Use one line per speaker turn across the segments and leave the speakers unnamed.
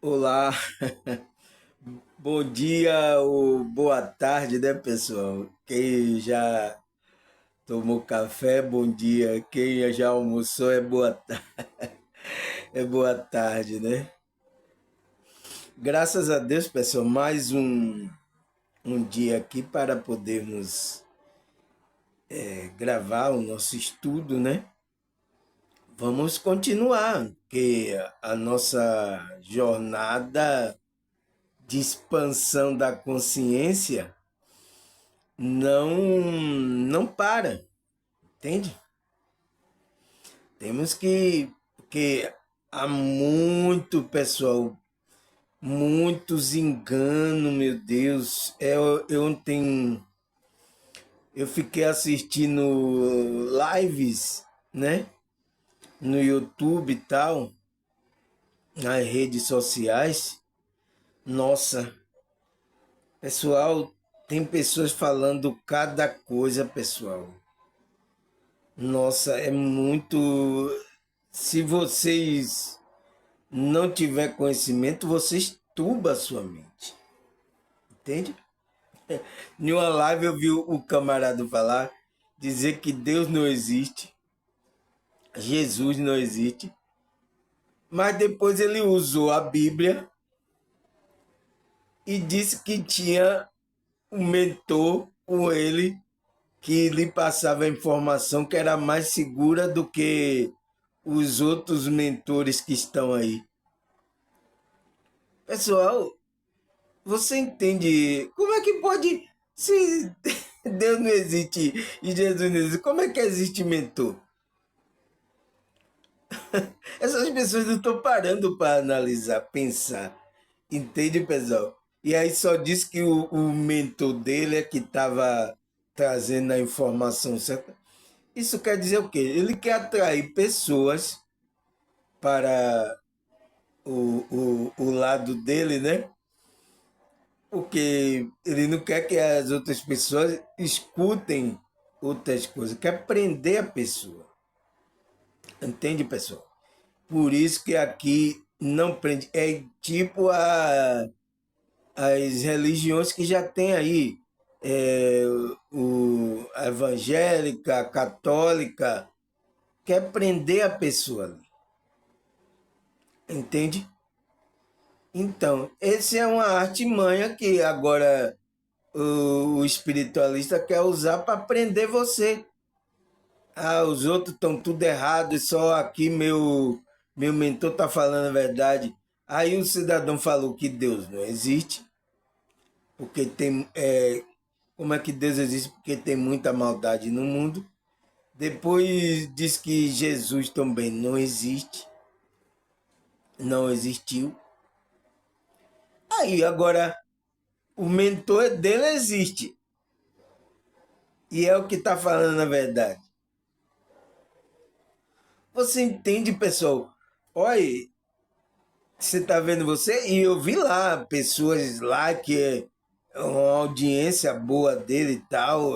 Olá, bom dia ou boa tarde, né, pessoal? Quem já tomou café, bom dia. Quem já almoçou, é boa tarde, né? Graças a Deus, pessoal, mais um dia aqui para podermos gravar o nosso estudo, né? Vamos continuar, que a nossa jornada de expansão da consciência não para, entende? Temos que há muito pessoal, muitos enganos, meu Deus. Eu fiquei assistindo lives, né, no YouTube e tal, nas redes sociais. Nossa, pessoal, tem pessoas falando cada coisa, pessoal. Nossa, é muito. Se vocês não tiver conhecimento, você estuba a sua mente. Entende? Em uma live eu vi o camarada falar, dizer que Deus não existe, Jesus não existe, mas depois ele usou a Bíblia e disse que tinha um mentor com ele que lhe passava a informação que era mais segura do que os outros mentores que estão aí. Pessoal, você entende? Como é que pode, se Deus não existe e Jesus não existe, como é que existe mentor? Essas pessoas não estão parando para analisar, pensar. Entende, pessoal? E aí só diz que o mentor dele é que estava trazendo a informação certa. Isso quer dizer o quê? Ele quer atrair pessoas para o lado dele, né? Porque ele não quer que as outras pessoas escutem outras coisas, quer prender a pessoa. Entende, pessoal? Por isso que aqui não prende. É tipo as religiões que já tem aí. É, a evangélica, a católica, quer prender a pessoa ali. Entende? Então, esse é uma artimanha que agora o espiritualista quer usar para prender você. Ah, os outros estão tudo errado, só aqui meu mentor está falando a verdade. Aí o cidadão falou que Deus não existe, porque tem. Como é que Deus existe? Porque tem muita maldade no mundo. Depois diz que Jesus também não existe, não existiu. Aí agora o mentor dele existe. E é o que está falando a verdade. Você entende, pessoal? Olha, você está vendo você? E eu vi lá pessoas lá que é uma audiência boa dele e tal,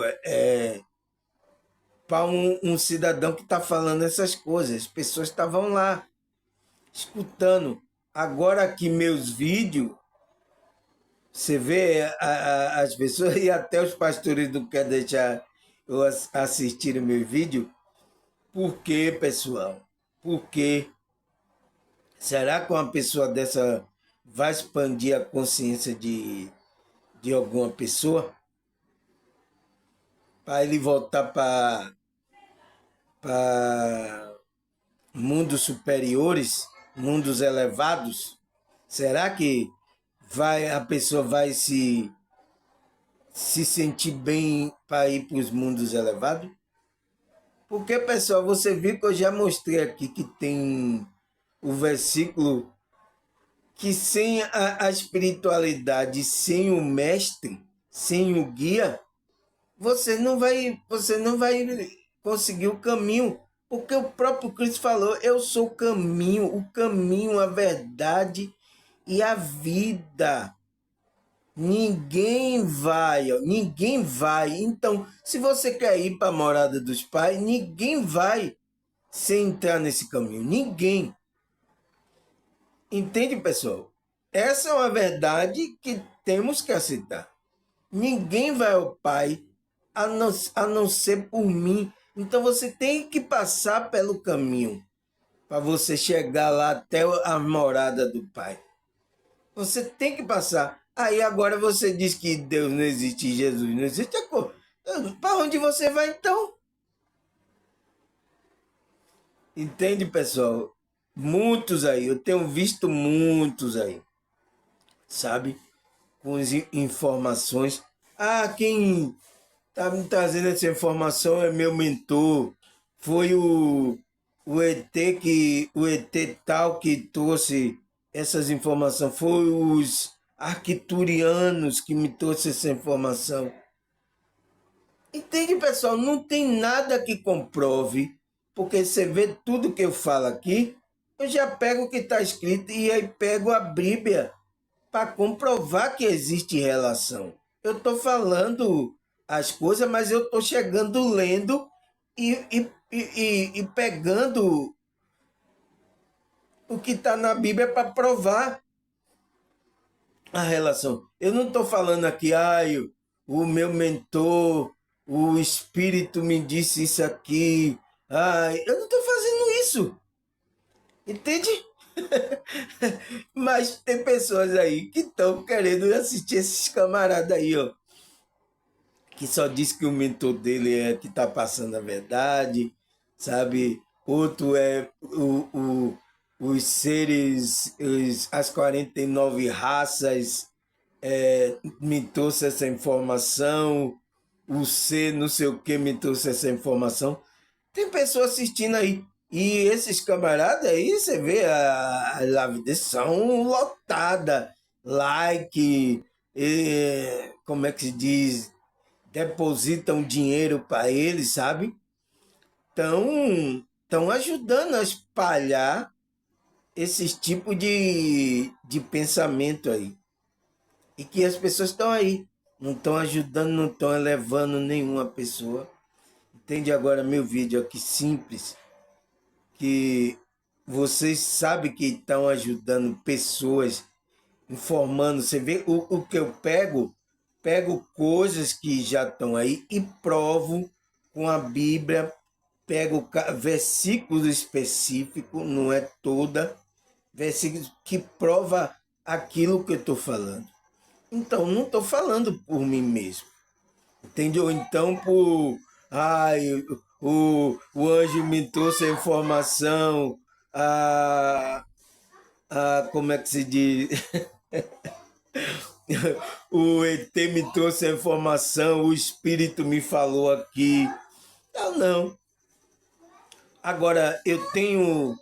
para um cidadão que está falando essas coisas. As pessoas estavam lá escutando. Agora aqui meus vídeos, você vê as pessoas e até os pastores não querem deixar eu assistir o meu vídeo. Por quê, pessoal? Por quê? Será que uma pessoa dessa vai expandir a consciência de alguma pessoa? Para ele voltar para mundos superiores, mundos elevados? Será que a pessoa vai se sentir bem para ir para os mundos elevados? Porque, pessoal, você viu que eu já mostrei aqui que tem o versículo que sem a espiritualidade, sem o mestre, sem o guia, você não vai conseguir o caminho, porque o próprio Cristo falou: eu sou o caminho, a verdade e a vida. Ninguém vai, ó, ninguém vai. Então, se você quer ir para a morada dos pais, ninguém vai sem entrar nesse caminho. Ninguém. Entende, pessoal? essa é uma verdade que temos que aceitar. Ninguém vai ao Pai a não ser por mim. Então você tem que passar pelo caminho para você chegar lá até a morada do Pai. Você tem que passar. Aí agora você diz que Deus não existe, Jesus não existe. Para onde você vai então? Entende, pessoal? Muitos aí, eu tenho visto muitos aí, sabe? Com informações. Ah, quem tá me trazendo essa informação é meu mentor. Foi o ET tal que trouxe essas informações. Foi os arcturianos que me trouxe essa informação. Entende, pessoal? Não tem nada que comprove, porque você vê tudo que eu falo aqui, eu já pego o que está escrito e aí pego a Bíblia para comprovar que existe relação. Eu estou falando as coisas, mas eu estou chegando lendo e pegando o que está na Bíblia para provar a relação. Eu não estou falando aqui, o meu mentor, o Espírito me disse isso aqui. Eu não estou fazendo isso. Entende? Mas tem pessoas aí que estão querendo assistir esses camaradas aí, ó. Que só diz que o mentor dele é que está passando a verdade, sabe? Outro é os seres, as 49 raças me trouxe essa informação, o C não sei o que me trouxe essa informação. Tem pessoa assistindo aí. E esses camaradas aí, você vê, a live deles são lotada, like, como é que se diz? Depositam dinheiro para eles, sabe? Estão ajudando a espalhar esses tipos de pensamento aí. E que as pessoas estão aí, não estão ajudando, não estão elevando nenhuma pessoa. Entende agora meu vídeo aqui simples, que vocês sabem que estão ajudando pessoas, informando. Você vê o que eu pego coisas que já estão aí e provo com a Bíblia, pego versículos específicos, não é toda, versículos que prova aquilo que eu estou falando. Então, não estou falando por mim mesmo, entendeu? Então, o anjo me trouxe a informação, como é que se diz? O ET me trouxe a informação, o Espírito me falou aqui. Não. Agora, eu tenho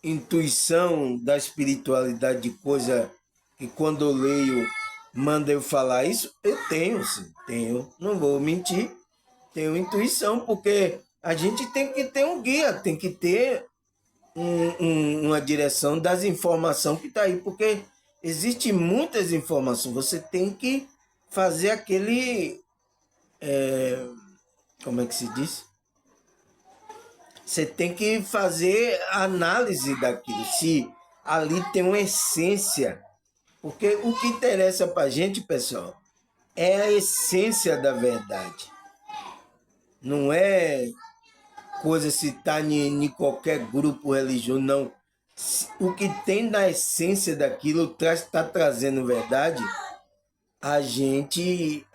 intuição da espiritualidade de coisa que quando eu leio, manda eu falar isso? Eu tenho, sim, tenho. Não vou mentir. Tenho intuição, porque a gente tem que ter um guia, tem que ter uma direção das informações que está aí, porque existem muitas informações. Você tem que fazer aquele. Como é que se diz? Você tem que fazer análise daquilo, se ali tem uma essência. Porque o que interessa para a gente, pessoal, é a essência da verdade. Não é coisa se está em qualquer grupo religioso, não. O que tem na essência daquilo está trazendo verdade, a gente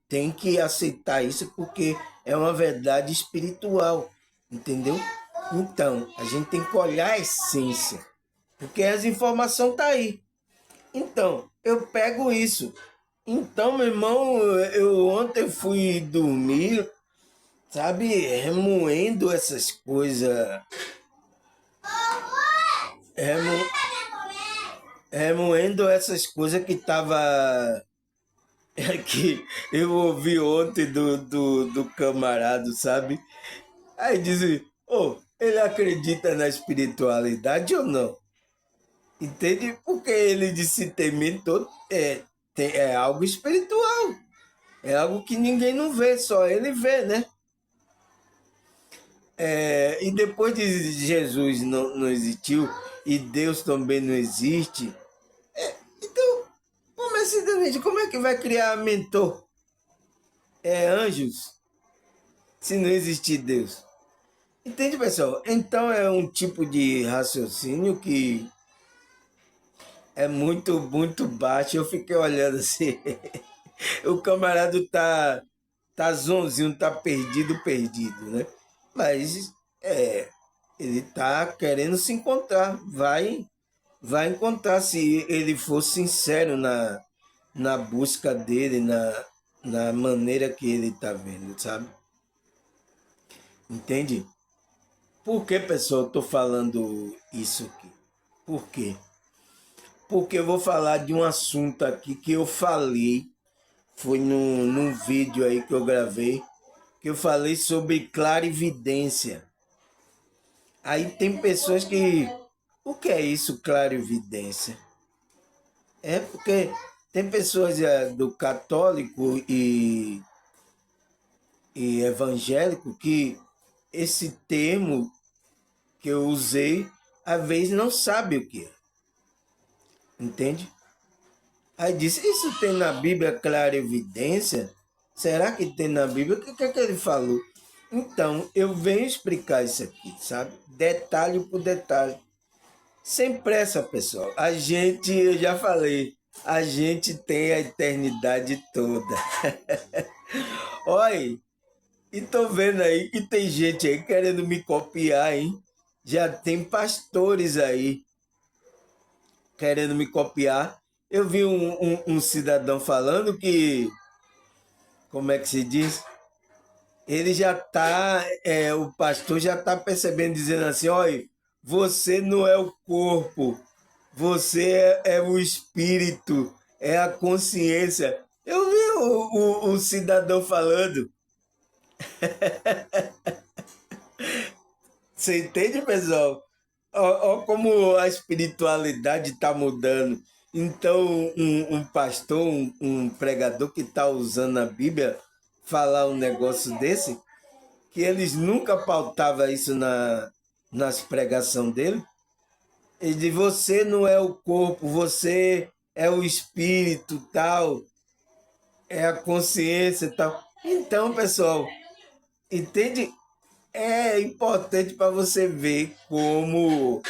tem que aceitar isso porque é uma verdade espiritual, entendeu? Então, a gente tem que olhar a essência, porque as informações estão aí. Então, eu pego isso. Então, meu irmão, eu ontem fui dormir, sabe, remoendo essas coisas, remo, remoendo essas coisas que tava que eu ouvi ontem do camarada, sabe? Aí diz, ele acredita na espiritualidade ou não? Entende? Porque ele disse temer todo é algo espiritual. É algo que ninguém não vê, só ele vê, né? E depois de Jesus não existiu e Deus também não existe, Exatamente. Como é que vai criar mentor? Anjos, se não existir Deus. Entende, pessoal? Então é um tipo de raciocínio que é muito, muito baixo. Eu fiquei olhando assim. O camarada tá zonzinho, tá perdido, perdido, né? Mas ele tá querendo se encontrar. Vai encontrar se ele for sincero na busca dele, na maneira que ele tá vendo, sabe? Entende? Por que, pessoal, eu tô falando isso aqui? Por quê? Porque eu vou falar de um assunto aqui que eu falei, foi num vídeo aí que eu gravei, que eu falei sobre clarividência. Aí tem pessoas que... O que é isso, clarividência? É porque tem pessoas do católico e evangélico que esse termo que eu usei, às vezes não sabe o que é. Entende? Aí disse, isso tem na Bíblia clara evidência? Será que tem na Bíblia? O que é que ele falou? Então, eu venho explicar isso aqui, sabe? Detalhe por detalhe. Sem pressa, pessoal. A gente, eu já falei, a gente tem a eternidade toda. Olha, e tô vendo aí que tem gente aí querendo me copiar, hein? Já tem pastores aí querendo me copiar. Eu vi um cidadão falando que, como é que se diz? Ele já tá, o pastor já tá percebendo, dizendo assim, olha, você não é o corpo, você é o espírito, é a consciência. Eu vi o cidadão falando. Você entende, pessoal? Ó como a espiritualidade está mudando. Então, um pastor, um pregador que está usando a Bíblia, falar um negócio desse, que eles nunca pautavam isso nas pregações dele. Ele diz, você não é o corpo, você é o espírito, tal, é a consciência, tal. Então, pessoal, entende? É importante para você ver como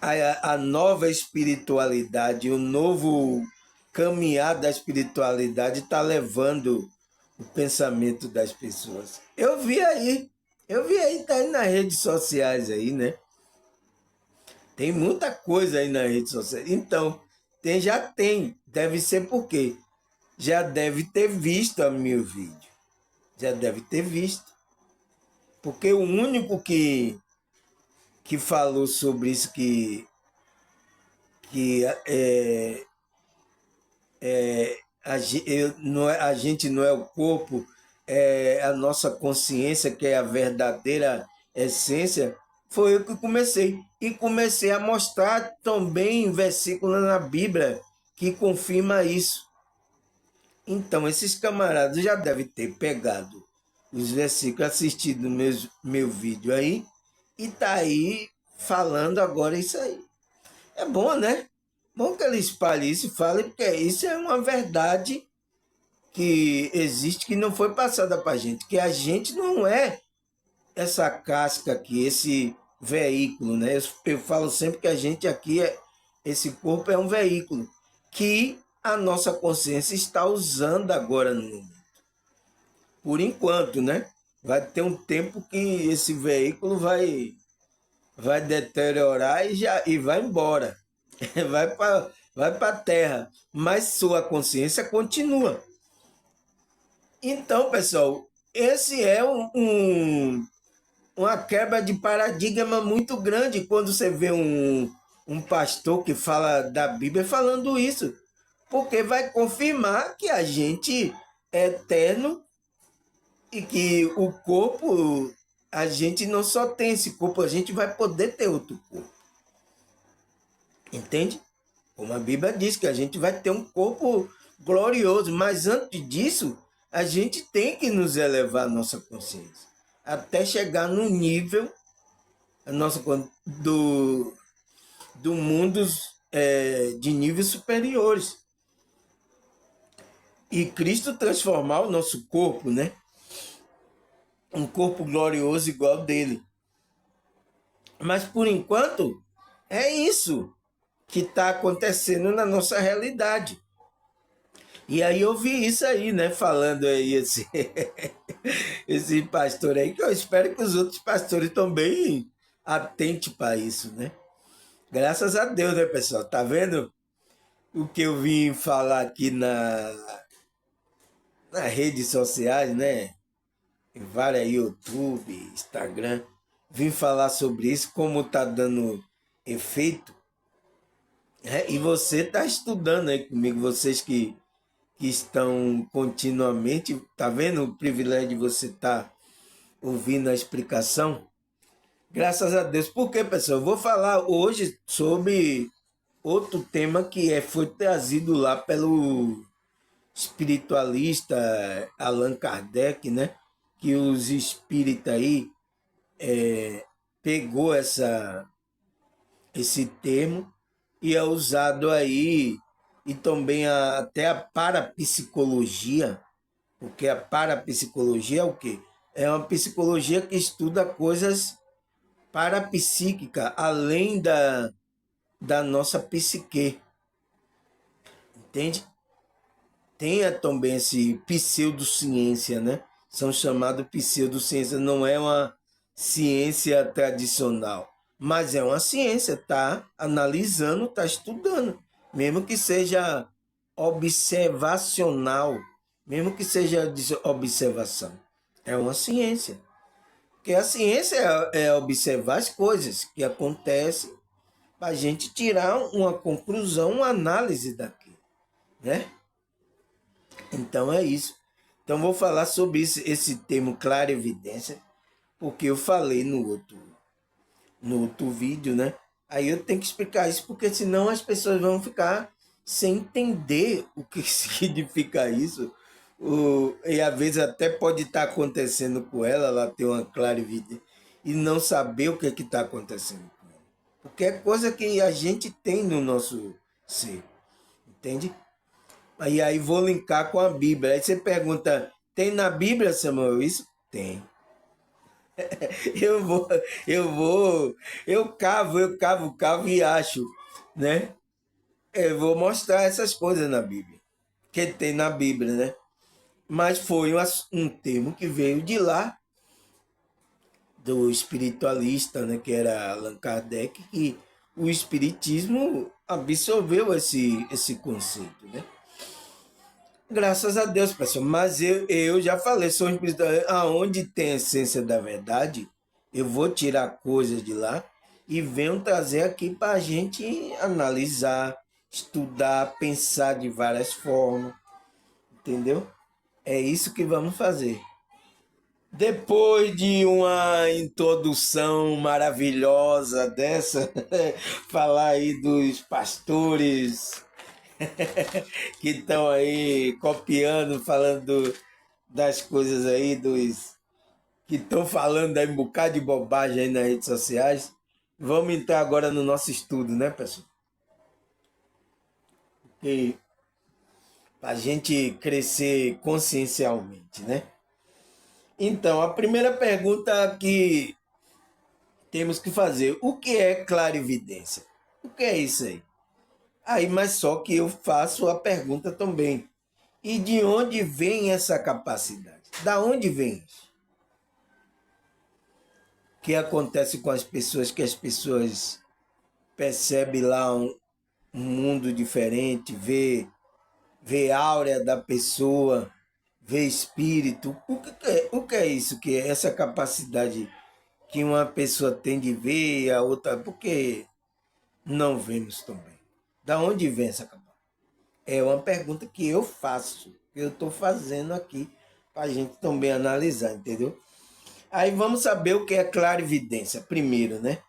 a nova espiritualidade, o novo caminhar da espiritualidade está levando o pensamento das pessoas. Eu vi aí, tá aí nas redes sociais aí, né? Tem muita coisa aí nas redes sociais. Então, já tem, deve ser porque já deve ter visto a meu vídeo. Já deve ter visto. Porque o único que falou sobre isso que a gente não é o corpo, é a nossa consciência, que é a verdadeira essência, foi eu que comecei. E comecei a mostrar também versículos na Bíblia que confirma isso. Então, esses camaradas já devem ter pegado os versículos, assistido meu vídeo aí, e tá aí falando agora isso aí. É bom, né? Bom que ele espalhe isso e fale, porque isso é uma verdade que existe, que não foi passada para a gente, que a gente não é essa casca aqui, esse veículo, né? Eu falo sempre que a gente aqui, esse corpo é um veículo que a nossa consciência está usando agora no momento. Por enquanto, né? Vai ter um tempo que esse veículo vai deteriorar e vai embora. Vai para a terra. Mas sua consciência continua. Então, pessoal, esse é uma quebra de paradigma muito grande quando você vê um pastor que fala da Bíblia falando isso. Porque vai confirmar que a gente é eterno e que o corpo, a gente não só tem esse corpo, a gente vai poder ter outro corpo. Entende? Como a Bíblia diz que a gente vai ter um corpo glorioso, mas antes disso, a gente tem que nos elevar a nossa consciência, até chegar no nível a nossa, do mundo de níveis superiores. e Cristo transformar o nosso corpo, né? Um corpo glorioso igual dele. Mas por enquanto, é isso que está acontecendo na nossa realidade. E aí eu vi isso aí, né? Falando aí esse pastor aí, que eu espero que os outros pastores também atentem para isso, né? Graças a Deus, né, pessoal? Tá vendo o que eu vim falar aqui nas redes sociais, né? Em várias YouTube, Instagram. Vim falar sobre isso, como tá dando efeito. E você tá estudando aí comigo, vocês que estão continuamente, tá vendo o privilégio de você estar ouvindo a explicação? Graças a Deus. Por quê, pessoal? Eu vou falar hoje sobre outro tema que foi trazido lá pelo espiritualista Allan Kardec, né? Que os espíritas aí pegou esse termo e é usado aí, e também até a parapsicologia, porque a parapsicologia é o quê? É uma psicologia que estuda coisas parapsíquicas, além da nossa psique, entende? Tem também esse pseudociência, né? São chamados pseudociência, não é uma ciência tradicional, mas é uma ciência, tá analisando, tá estudando, mesmo que seja observacional, mesmo que seja de observação, é uma ciência. Porque a ciência é observar as coisas que acontecem para a gente tirar uma conclusão, uma análise daquilo, né? Então é isso. Então vou falar sobre esse termo clarividência, porque eu falei no outro vídeo, né? Aí eu tenho que explicar isso, porque senão as pessoas vão ficar sem entender o que significa isso. E às vezes até pode estar acontecendo com ela ter uma clarividência, e não saber o que está acontecendo com ela. Porque é coisa que a gente tem no nosso ser, entende? Aí vou linkar com a Bíblia. Aí você pergunta, tem na Bíblia, Samuel, isso? Tem. Eu vou, eu cavo e acho, né? Eu vou mostrar essas coisas na Bíblia, que tem na Bíblia, né? Mas foi um termo que veio de lá, do espiritualista, né? Que era Allan Kardec, que o espiritismo absorveu esse conceito, né? Graças a Deus, pessoal. Mas eu já falei, sou um espírito. Aonde tem a essência da verdade, eu vou tirar coisas de lá e venho trazer aqui para a gente analisar, estudar, pensar de várias formas, entendeu? É isso que vamos fazer. Depois de uma introdução maravilhosa dessa, falar aí dos pastores que estão aí copiando, falando das coisas aí, que estão falando aí um bocado de bobagem aí nas redes sociais. Vamos entrar agora no nosso estudo, né, pessoal? E para a gente crescer consciencialmente, né? Então, a primeira pergunta que temos que fazer, o que é clarividência? O que é isso aí? Aí, mas só que eu faço a pergunta também. E de onde vem essa capacidade? Da onde vem isso? O que acontece com as pessoas, que as pessoas percebem lá um mundo diferente, vê a áurea da pessoa, vê espírito. O que é isso? Que é essa capacidade que uma pessoa tem de ver e a outra... Por que não vemos também? Da onde vem essa capacidade? É uma pergunta que eu faço, que eu estou fazendo aqui, para a gente também analisar, entendeu? Aí vamos saber o que é clarividência, primeiro, né?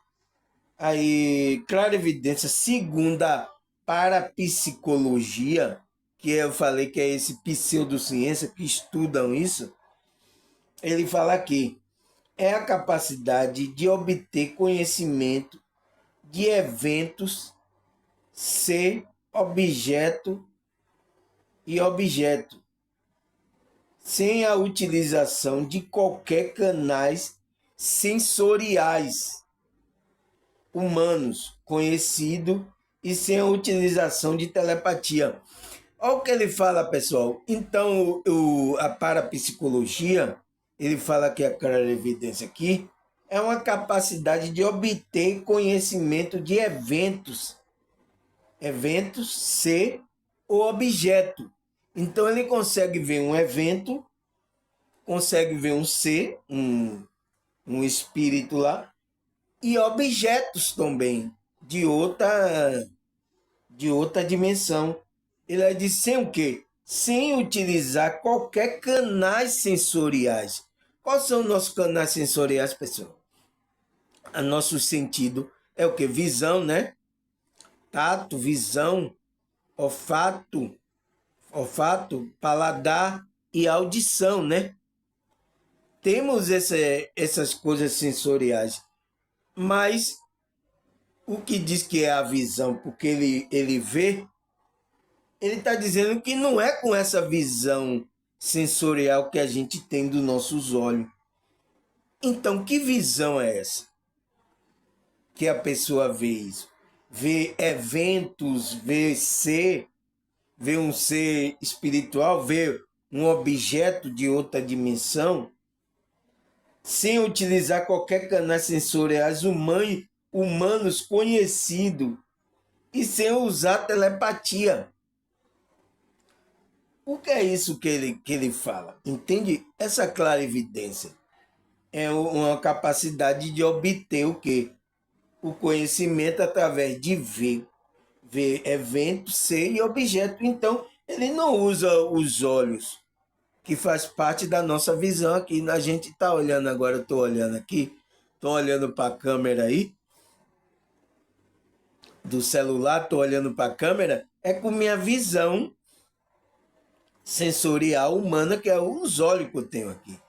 Aí, clarividência, segundo a parapsicologia, que eu falei que é esse pseudociência que estudam isso, ele fala aqui, é a capacidade de obter conhecimento de eventos, ser objeto e objeto. sem a utilização de qualquer canais sensoriais humanos conhecido e sem a utilização de telepatia. Olha o que ele fala, pessoal. Então, a parapsicologia, ele fala que a clarividência aqui é uma capacidade de obter conhecimento de eventos ser o objeto. Então ele consegue ver um evento, consegue ver um ser, um espírito lá, e objetos também de outra dimensão. Ele diz sem o quê? Sem utilizar qualquer canais sensoriais. Quais são os nossos canais sensoriais, pessoal? O nosso sentido é o quê? Visão, né? Tato, visão, olfato, paladar e audição, né? Temos essas coisas sensoriais, mas o que diz que é a visão, porque ele vê, ele está dizendo que não é com essa visão sensorial que a gente tem dos nossos olhos. Então, que visão é essa? Que a pessoa vê isso? Vê eventos, vê um ser espiritual, vê um objeto de outra dimensão, sem utilizar qualquer canal sensoriais humanos conhecido e sem usar telepatia. O que é isso que ele fala? Entende? Essa clarividência é uma capacidade de obter o quê? O conhecimento através de ver evento, ser e objeto. Então, ele não usa os olhos, que faz parte da nossa visão aqui. A gente está olhando agora, eu estou olhando aqui, estou olhando para a câmera aí, do celular, estou olhando para a câmera, é com minha visão sensorial humana, que é os olhos que eu tenho aqui.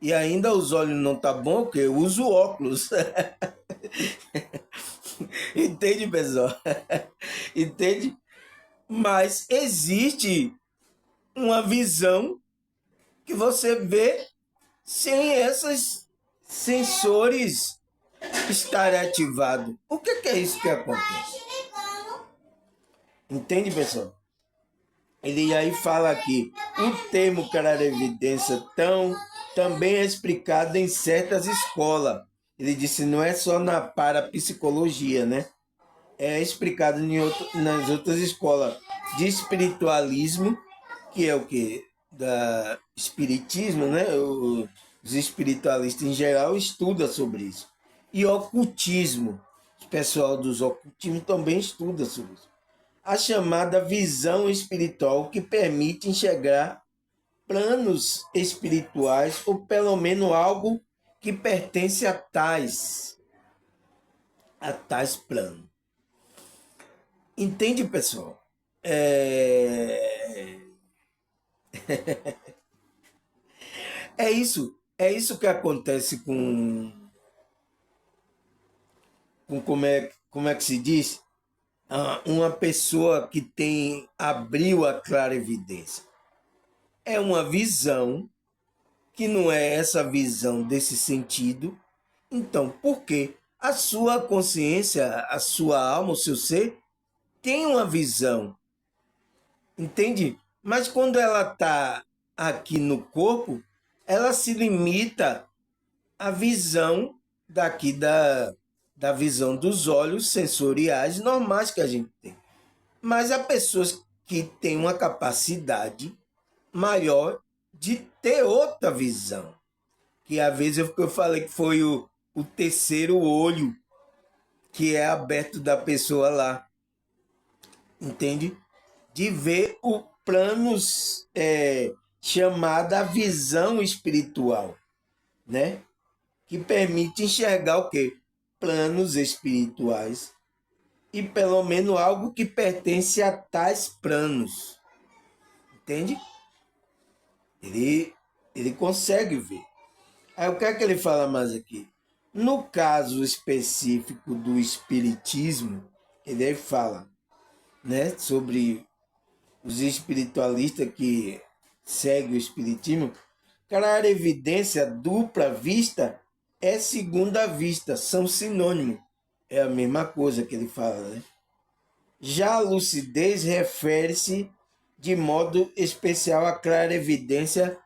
E ainda os olhos não tá bom, porque eu uso óculos. Entende, pessoal? Entende? Mas existe uma visão que você vê sem esses sensores estarem ativados. O que é isso que acontece? Entende, pessoal? Ele aí fala aqui, o termo clarividência também é explicado em certas escolas. Ele disse, não é só na parapsicologia, né? É explicado nas outras escolas de espiritualismo, que é o quê? Da espiritismo, né? Os espiritualistas em geral estudam sobre isso. E ocultismo. O pessoal dos ocultismos também estuda sobre isso. A chamada visão espiritual, que permite enxergar planos espirituais ou pelo menos algo que pertence a tais planos. Entende, pessoal? É isso que acontece com como é que se diz? Uma pessoa que abriu a clarividência. É uma visão que não é essa visão desse sentido. Então, por quê? A sua consciência, a sua alma, o seu ser, tem uma visão, entende? Mas quando ela está aqui no corpo, ela se limita à visão daqui da visão dos olhos sensoriais normais que a gente tem. Mas há pessoas que têm uma capacidade maior de ter outra visão. Que às vezes eu falei que foi o terceiro olho que é aberto da pessoa lá. Entende? De ver o planos chamada visão espiritual, né? Que permite enxergar o quê? Planos espirituais e pelo menos algo que pertence a tais planos. Entende? Ele consegue ver. Aí o que é que ele fala mais aqui? No caso específico do espiritismo, ele aí fala, né, sobre os espiritualistas que segue o Espiritismo, clarevidência dupla vista é segunda vista, são sinônimos. É a mesma coisa que ele fala, né? Já a lucidez refere-se de modo especial à clarevidência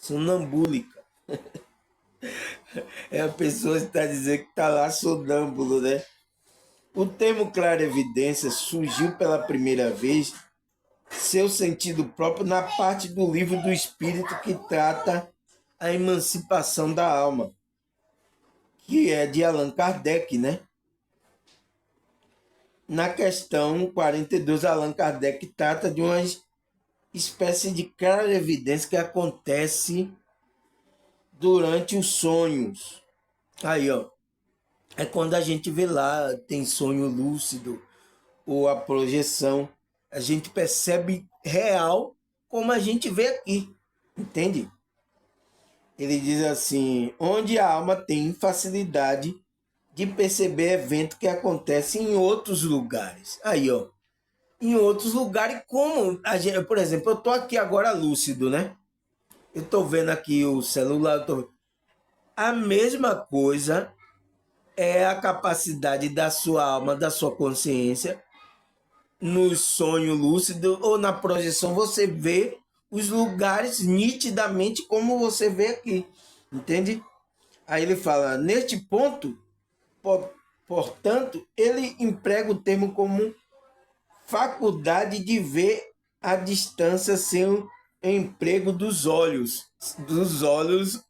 sonambúlica. É a pessoa que está dizendo que está lá sonâmbulo, né? O termo clarevidência surgiu pela primeira vez seu sentido próprio na parte do livro do Espírito que trata a emancipação da alma, que é de Allan Kardec, né? Na questão 42, Allan Kardec trata de uma espécie de clarevidência que acontece durante os sonhos. Aí, ó, é quando a gente vê lá, tem sonho lúcido ou a projeção, a gente percebe real como a gente vê aqui, entende? Ele diz assim, onde a alma tem facilidade de perceber eventos que acontecem em outros lugares. Aí, ó, em outros lugares, como a gente, por exemplo, eu tô aqui agora lúcido, né? Eu tô vendo aqui o celular, a mesma coisa é a capacidade da sua alma, da sua consciência, no sonho lúcido ou na projeção, você vê os lugares nitidamente como você vê aqui, entende? Aí ele fala, neste ponto, portanto, ele emprega o termo como faculdade de ver à distância sem o emprego dos olhos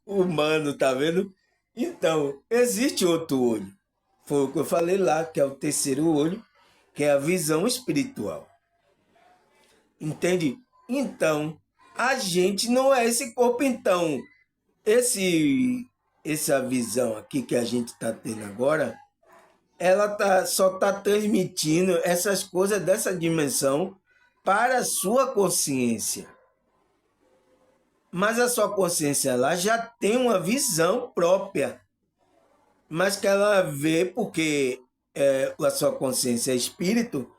humanos, tá vendo? Então, existe outro olho. Foi o que eu falei lá, que é o terceiro olho, que é a visão espiritual. Entende? Então, a gente não é esse corpo. Então, essa visão aqui que a gente está tendo agora, ela só está transmitindo essas coisas dessa dimensão para a sua consciência. Mas a sua consciência lá já tem uma visão própria, mas que ela vê porque a sua consciência é espírito,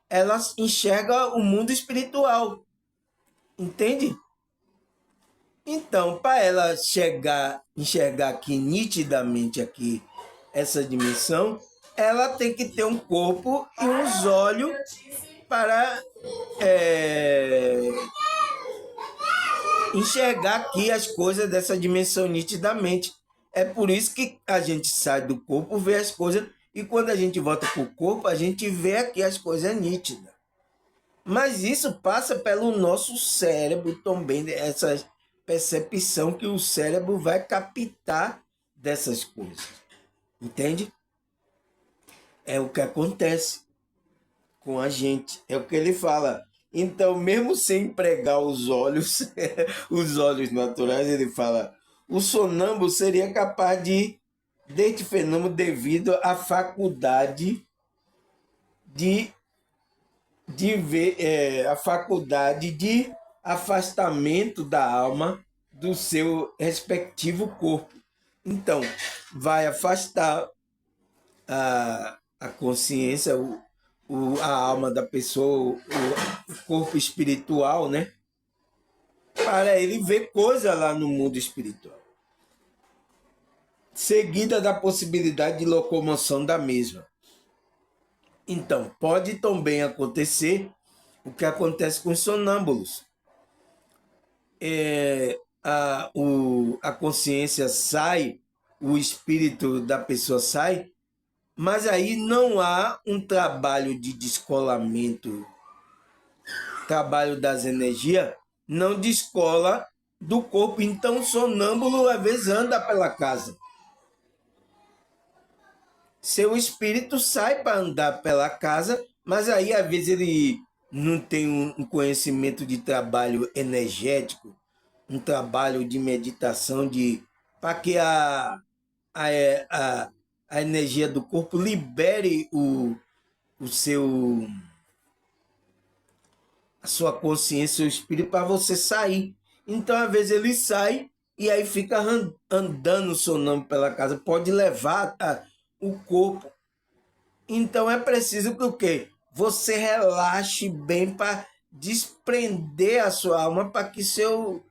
ela enxerga o mundo espiritual, entende? Então, para ela enxergar aqui nitidamente aqui essa dimensão, ela tem que ter um corpo e uns olhos para enxergar aqui as coisas dessa dimensão nitidamente. É por isso que a gente sai do corpo, vê as coisas, e quando a gente volta para o corpo, a gente vê aqui as coisas nítidas. Mas isso passa pelo nosso cérebro também, essa percepção que o cérebro vai captar dessas coisas. Entende? É o que acontece com a gente. É o que ele fala. Então, mesmo sem empregar os olhos, os olhos naturais, ele fala, o sonâmbulo seria capaz deste fenômeno devido à faculdade de ver, a faculdade de afastamento da alma do seu respectivo corpo. Então, vai afastar a consciência, a alma da pessoa, o corpo espiritual, né? Para ele ver coisa lá no mundo espiritual. Seguida da possibilidade de locomoção da mesma. Então, pode também acontecer o que acontece com os sonâmbulos. A consciência sai, o espírito da pessoa sai, mas aí não há um trabalho de descolamento, trabalho das energias, não descola do corpo. Então, o sonâmbulo às vezes anda pela casa. Seu espírito sai para andar pela casa, mas aí às vezes ele não tem um conhecimento de trabalho energético, um trabalho de meditação, para que a energia do corpo libere a sua consciência, o espírito, para você sair. Então, às vezes, ele sai e aí fica andando sonâmbulo pela casa, pode levar o corpo. Então, é preciso que o quê? você relaxe bem para desprender a sua alma para que sua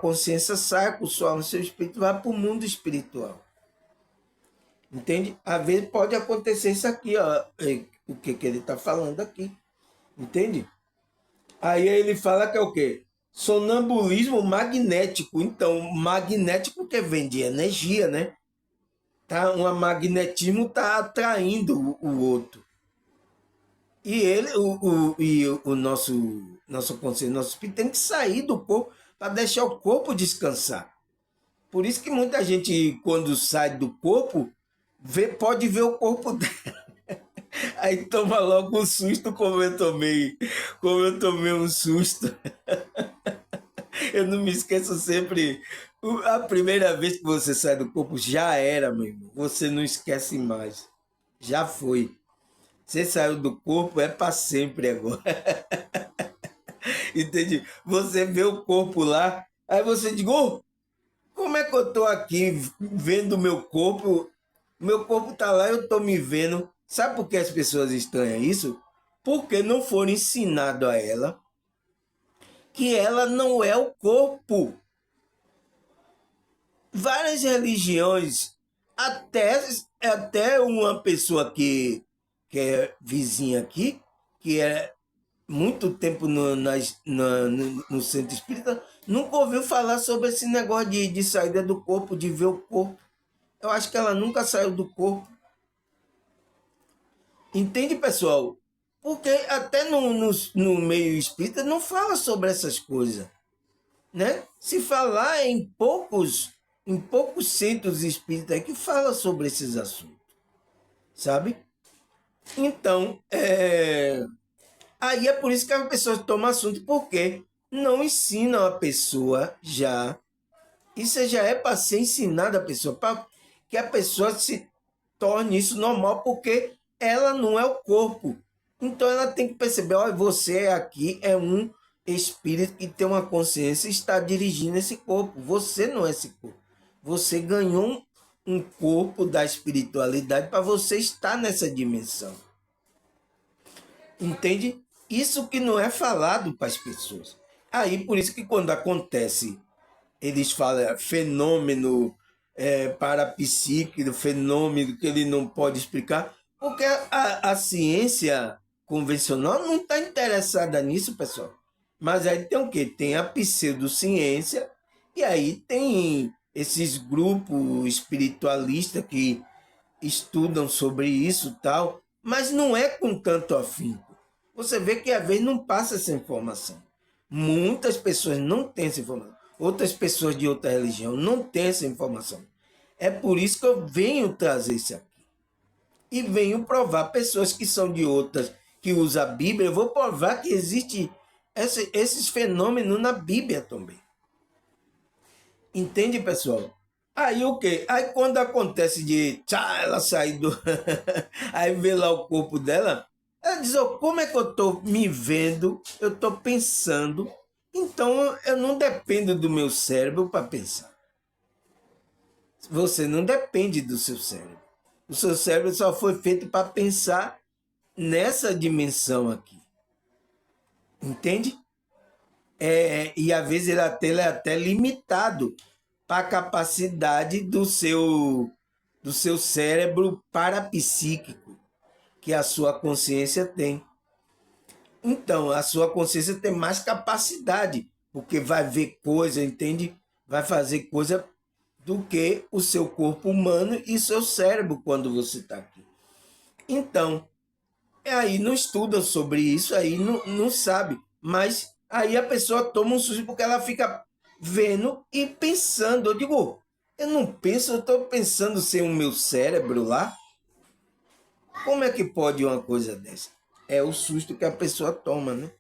consciência saia com sua alma, seu espírito vá para o mundo espiritual. Entende? Às vezes pode acontecer isso aqui, ó, o que ele está falando aqui. Entende? Aí ele fala que é o quê? Sonambulismo magnético. Então, magnético que vem de energia, né? Tá? Um magnetismo está atraindo o outro. E ele, o nosso consciência, nosso espírito tem que sair do corpo para deixar o corpo descansar. Por isso que muita gente, quando sai do corpo, pode ver o corpo dela. Aí toma logo um susto, como eu tomei um susto. Eu não me esqueço sempre. A primeira vez que você sai do corpo já era, meu irmão. Você não esquece mais. Já foi. Você saiu do corpo, é para sempre agora. Entende? Você vê o corpo lá, aí você diz, oh, como é que eu tô aqui vendo o meu corpo? Meu corpo tá lá, eu tô me vendo. Sabe por que as pessoas estranham isso? Porque não foram ensinado a ela que ela não é o corpo. Várias religiões, até uma pessoa que é vizinha aqui, que é muito tempo no centro espírita, nunca ouviu falar sobre esse negócio de saída do corpo, de ver o corpo. Eu acho que ela nunca saiu do corpo. Entende, pessoal? Porque até no meio espírita não fala sobre essas coisas. Né? Se falar em poucos centros espíritas que fala sobre esses assuntos. Sabe? Então, aí é por isso que as pessoas tomam assunto, porque não ensinam a pessoa já. Isso já é para ser ensinado a pessoa, para que a pessoa se torne isso normal, porque ela não é o corpo. Então ela tem que perceber, olha, você aqui é um espírito que tem uma consciência e está dirigindo esse corpo. Você não é esse corpo. Você ganhou um corpo da espiritualidade para você estar nessa dimensão. Entende? Isso que não é falado para as pessoas. Aí, por isso que quando acontece, eles falam fenômeno parapsíquico, fenômeno que ele não pode explicar, porque a ciência convencional não está interessada nisso, pessoal. Mas aí tem o quê? Tem a pseudociência, e aí tem esses grupos espiritualistas que estudam sobre isso e tal, mas não é com tanto afinco. Você vê que às vezes não passa essa informação. Muitas pessoas não têm essa informação. Outras pessoas de outra religião não têm essa informação. É por isso que eu venho trazer isso aqui. E venho provar pessoas que são de outras, que usam a Bíblia, eu vou provar que existe esses fenômenos na Bíblia também. Entende, pessoal? Aí o quê? Aí quando acontece de ela sair do. Aí vê lá o corpo dela, ela diz: oh, como é que eu estou me vendo? Eu estou pensando. Então eu não dependo do meu cérebro para pensar. Você não depende do seu cérebro. O seu cérebro só foi feito para pensar nessa dimensão aqui. Entende? E às vezes ele é até limitado para a capacidade do seu cérebro parapsíquico que a sua consciência tem. Então, a sua consciência tem mais capacidade, porque vai ver coisa, entende? Vai fazer coisa do que o seu corpo humano e seu cérebro quando você está aqui. Então, aí não estuda sobre isso, aí não sabe. Mas aí a pessoa toma um susto porque ela fica vendo e pensando. Eu digo, eu não penso, eu estou pensando sem o meu cérebro lá. Como é que pode uma coisa dessa? É o susto que a pessoa toma, né?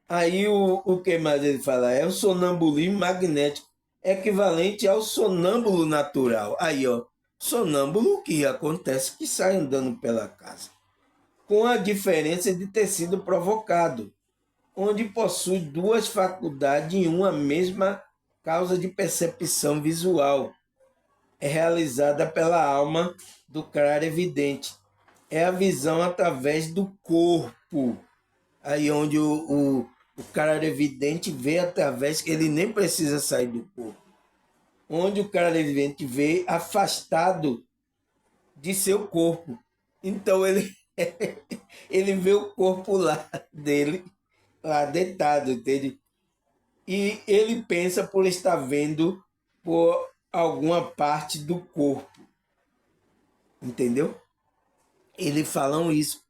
Aí o que mais ele fala? É o sonambulismo magnético, equivalente ao sonâmbulo natural. Aí, ó, sonâmbulo que acontece que sai andando pela casa, com a diferença de ter sido provocado, onde possui duas faculdades em uma mesma causa de percepção visual. É realizada pela alma do claro evidente. É a visão através do corpo. Aí onde o cara evidente vê através, ele nem precisa sair do corpo. Onde o cara evidente vê afastado de seu corpo. Então ele, ele vê o corpo lá dele, lá deitado, entende? E ele pensa por estar vendo por alguma parte do corpo, entendeu? Eles falam isso.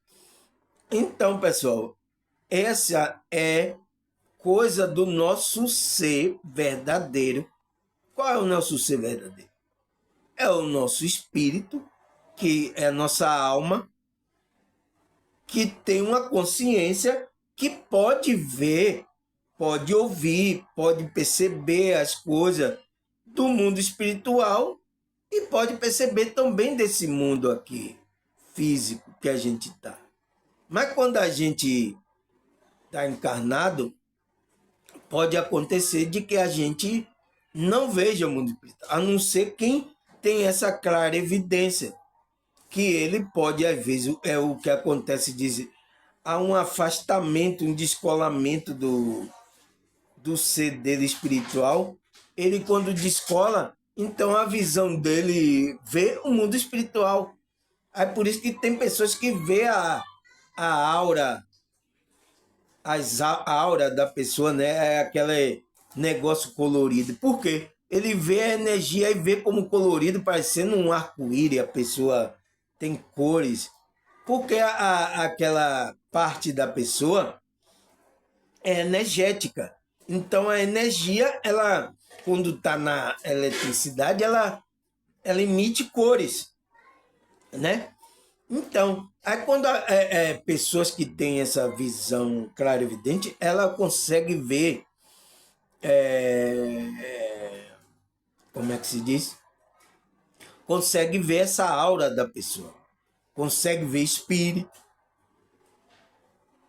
Então, pessoal, essa é coisa do nosso ser verdadeiro. Qual é o nosso ser verdadeiro? É o nosso espírito, que é a nossa alma, que tem uma consciência que pode ver, pode ouvir, pode perceber as coisas do mundo espiritual e pode perceber também desse mundo aqui, físico, que a gente está. Mas quando a gente está encarnado, pode acontecer de que a gente não veja o mundo espiritual, a não ser quem tem essa clara evidência, que ele pode, às vezes, é o que acontece, diz, há um afastamento, um descolamento do ser dele espiritual. Ele, quando descola, então a visão dele vê o mundo espiritual. Aí por isso que tem pessoas que vê a aura, a aura da pessoa, né? É aquele negócio colorido. Por quê? Ele vê a energia e vê como colorido, parecendo um arco-íris, a pessoa tem cores. Porque aquela parte da pessoa é energética. Então a energia, ela, quando está na eletricidade, ela emite cores, né? Então, aí quando pessoas que têm essa visão clarividente, ela consegue ver, como é que se diz? Consegue ver essa aura da pessoa, consegue ver espírito,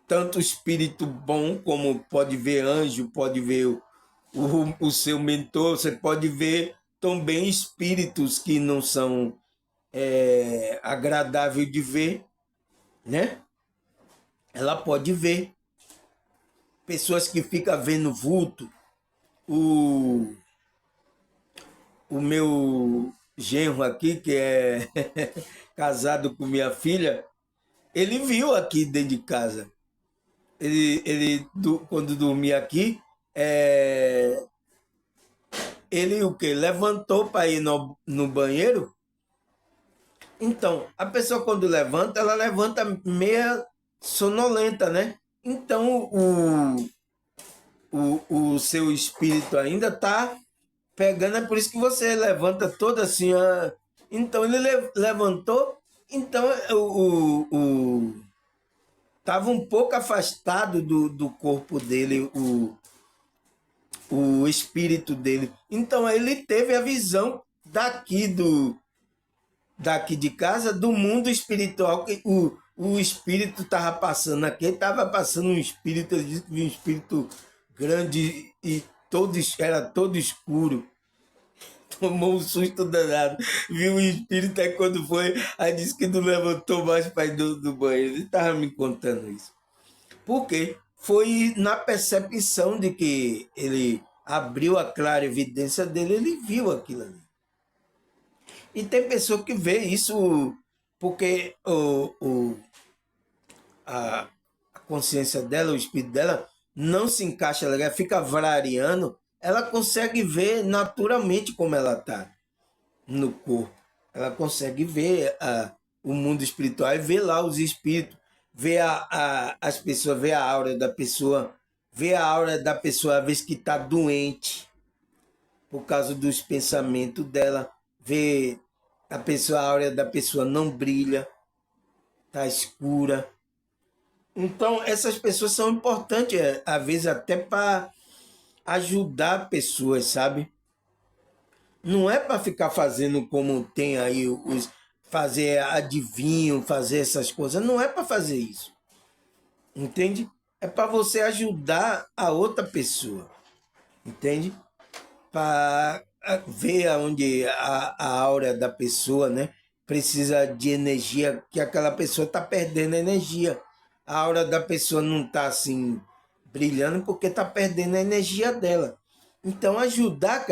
tanto espírito bom como pode ver anjo, pode ver o seu mentor, você pode ver também espíritos que não são agradáveis de ver, né? Ela pode ver pessoas que ficam vendo vulto. O meu genro aqui, que é casado com minha filha, ele viu aqui dentro de casa. Quando dormia aqui, ele o quê? Levantou para ir no banheiro. Então, a pessoa quando levanta, ela levanta meia sonolenta, né? Então, o seu espírito ainda está pegando, é por isso que você levanta toda assim. Então, ele levantou, então estava um pouco afastado do corpo dele, o espírito dele. Então, ele teve a visão daqui de casa, do mundo espiritual, que o espírito estava passando aqui, estava passando um espírito, ele disse que viu um espírito grande e era todo escuro. Tomou um susto danado, viu o espírito, aí quando foi, aí disse que não levantou mais para ir do banheiro. Ele estava me contando isso. Por quê? Foi na percepção de que ele abriu a clara evidência dele, ele viu aquilo ali. E tem pessoa que vê isso porque a consciência dela, o espírito dela, não se encaixa legal, fica variando, ela consegue ver naturalmente como ela está no corpo. Ela consegue ver o mundo espiritual e ver lá os espíritos, ver as pessoas, ver a aura da pessoa, ver a aura da pessoa, às vezes que está doente, por causa dos pensamentos dela, ver a pessoa, a aura da pessoa não brilha, está escura. Então, essas pessoas são importantes, às vezes até para ajudar pessoas, sabe? Não é para ficar fazendo como tem aí fazer adivinho, fazer essas coisas. Não é para fazer isso. Entende? É para você ajudar a outra pessoa. Entende? Para ver onde a aura da pessoa, né? precisa de energia, que aquela pessoa está perdendo energia. A aura da pessoa não está assim brilhando porque está perdendo a energia dela. Então, ajudar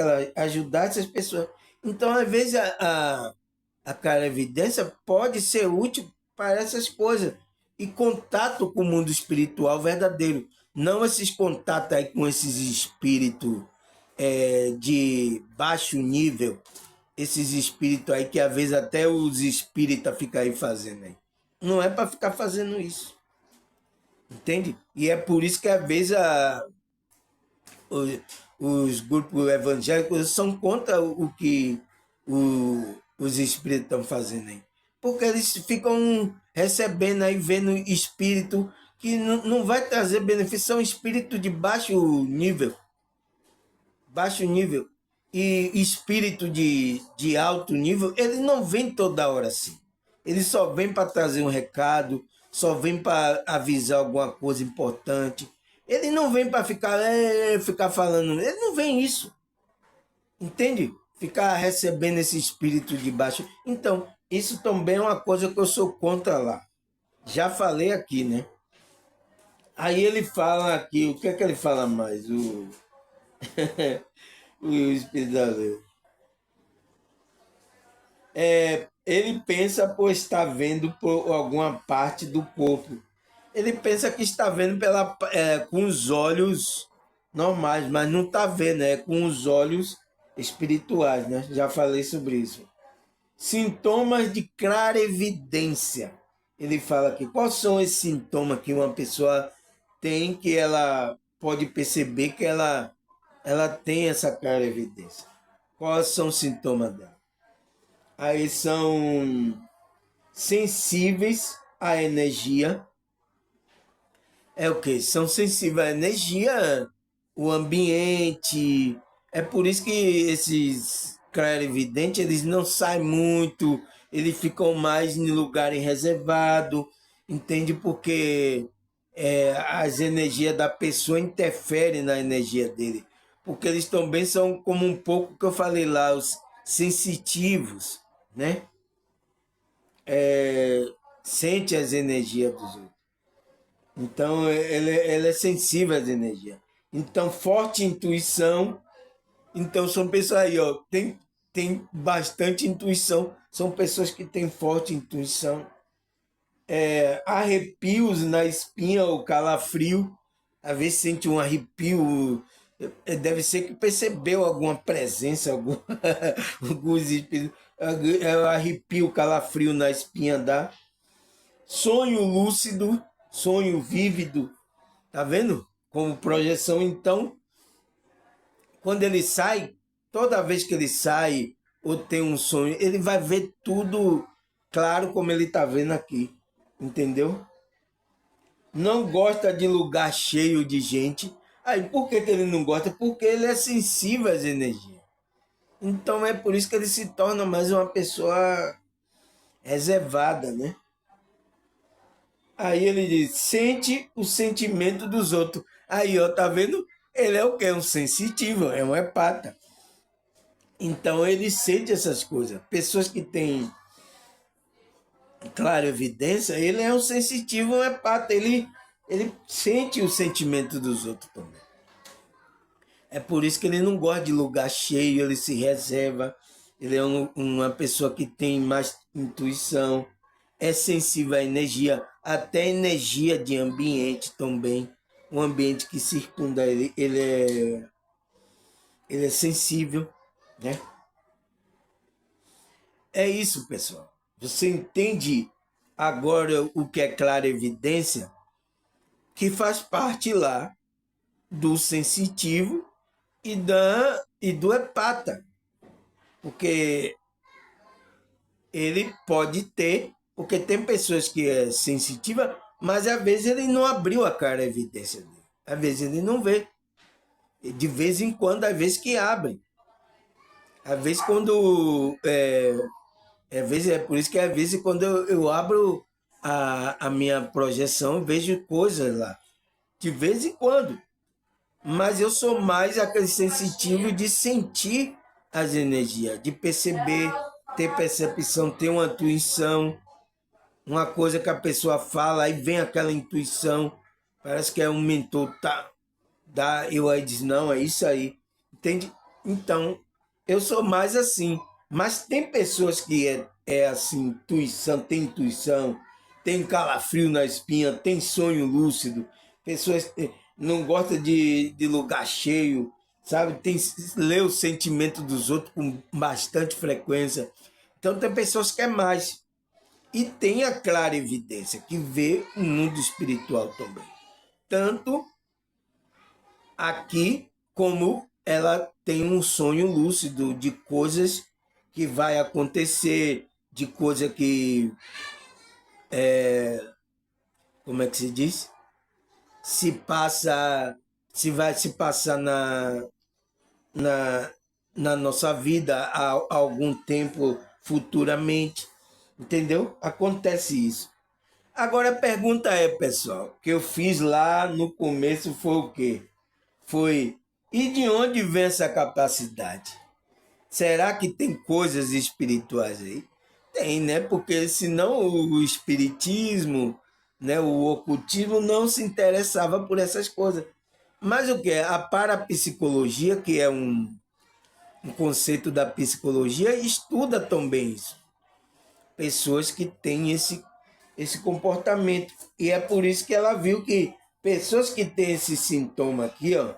essas pessoas. Então, às vezes, a clarividência pode ser útil para essas coisas. E contato com o mundo espiritual verdadeiro. Não esses contatos aí com esses espíritos de baixo nível, esses espíritos aí que às vezes até os espíritas ficam aí fazendo aí. Não é para ficar fazendo isso. Entende? E é por isso que às vezes os, os grupos evangélicos são contra o que os espíritos estão fazendo aí. Porque eles ficam recebendo aí, vendo espírito que não vai trazer benefício, são espírito de baixo nível. E espírito de alto nível, ele não vem toda hora assim. Ele só vem para trazer um recado, só vem para avisar alguma coisa importante. Ele não vem para ficar falando, ele não vem isso. Entende? Ficar recebendo esse espírito de baixo. Então, isso também é uma coisa que eu sou contra lá. Já falei aqui, né? Aí ele fala aqui, o que é que ele fala mais? O espírito da lei. Ele pensa por estar vendo por alguma parte do corpo. Ele pensa que está vendo com os olhos normais, mas não está vendo, é com os olhos espirituais, né? Já falei sobre isso. Sintomas de clarevidência. Ele fala aqui, quais são esses sintomas que uma pessoa tem que ela pode perceber que ela tem essa clarevidência? Quais são os sintomas dela? Aí são sensíveis à energia. É o que? São sensíveis à energia, o ambiente. É por isso que esses clarividentes, eles não saem muito, eles ficam mais em lugar reservado, entende? Porque as energias da pessoa interferem na energia dele. Porque eles também são como um pouco que eu falei lá, os sensitivos, né? Sente as energias dos outros. Então, ele é sensível às energias. Então, forte intuição. Então, são pessoas aí, ó, tem bastante intuição. São pessoas que têm forte intuição. Arrepios na espinha ou calafrio. Às vezes sente um arrepio. Deve ser que percebeu alguma presença, alguns espíritos. Arrepio, calafrio na espinha dá. Sonho lúcido, sonho vívido. Tá vendo? Como projeção, então, quando ele sai, toda vez que ele sai ou tem um sonho, ele vai ver tudo claro como ele está vendo aqui. Entendeu? Não gosta de lugar cheio de gente. Aí, por que ele não gosta? Porque ele é sensível às energias. Então, é por isso que ele se torna mais uma pessoa reservada, né? Aí ele diz, sente o sentimento dos outros. Aí, ó, tá vendo? Ele é o quê? Um sensitivo, é um empata. Então ele sente essas coisas. Pessoas que têm clara evidência, ele é um sensitivo, um empata. Ele sente o sentimento dos outros também. É por isso que ele não gosta de lugar cheio, ele se reserva. Ele é uma pessoa que tem mais intuição, é sensível à energia, até energia de ambiente também. Um ambiente que circunda ele é sensível, né? É isso, pessoal. Você entende agora o que é clara evidência? Que faz parte lá do sensitivo e do empata. Porque ele pode ter, porque tem pessoas que é sensitiva, mas às vezes ele não abriu a clara evidência dele. Às vezes ele não vê. De vez em quando, às vezes que abre. Às vezes quando é por isso que às vezes quando eu abro a minha projeção, eu vejo coisas lá. De vez em quando. Mas eu sou mais aquele sensitivo de sentir as energias, de perceber ter percepção, ter uma intuição, uma coisa que a pessoa fala, aí vem aquela intuição, parece que é um mentor, tá? Eu aí diz, não, é isso aí, entende? Então, eu sou mais assim, mas tem pessoas que é assim, intuição, tem calafrio na espinha, tem sonho lúcido, pessoas que não gostam de lugar cheio, sabe? Lê o sentimento dos outros com bastante frequência. Então tem pessoas que é mais. E tem a clara evidência que vê o mundo espiritual também. Tanto aqui como ela tem um sonho lúcido de coisas que vai acontecer, de coisa que, como é que se diz? Se passa, se vai se passar na, na nossa vida há algum tempo futuramente, entendeu? Acontece isso. Agora a pergunta é, pessoal, que eu fiz lá no começo foi o quê? Foi, e de onde vem essa capacidade? Será que tem coisas espirituais aí? Tem, né? Porque senão o espiritismo, né, o ocultismo não se interessava por essas coisas. Mas o que é? A parapsicologia, que é um conceito da psicologia, estuda também isso. Pessoas que têm esse comportamento. E é por isso que ela viu que pessoas que têm esse sintoma aqui, ó,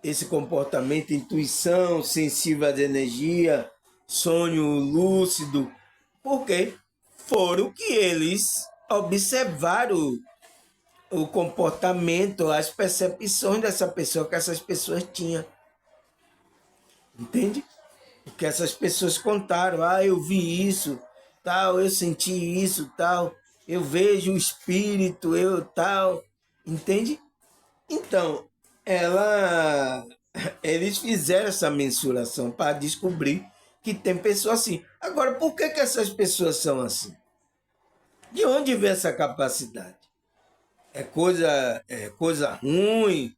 esse comportamento, intuição, sensível às energias, sonho lúcido, porque foram que eles observaram o comportamento, as percepções dessa pessoa que essas pessoas tinham. Entende? O que essas pessoas contaram. Ah, eu vi isso, tal, eu senti isso, tal, eu vejo o espírito, eu tal. Entende? Então, eles fizeram essa mensuração para descobrir que tem pessoas assim. Agora, por que essas pessoas são assim? De onde vem essa capacidade? É coisa ruim?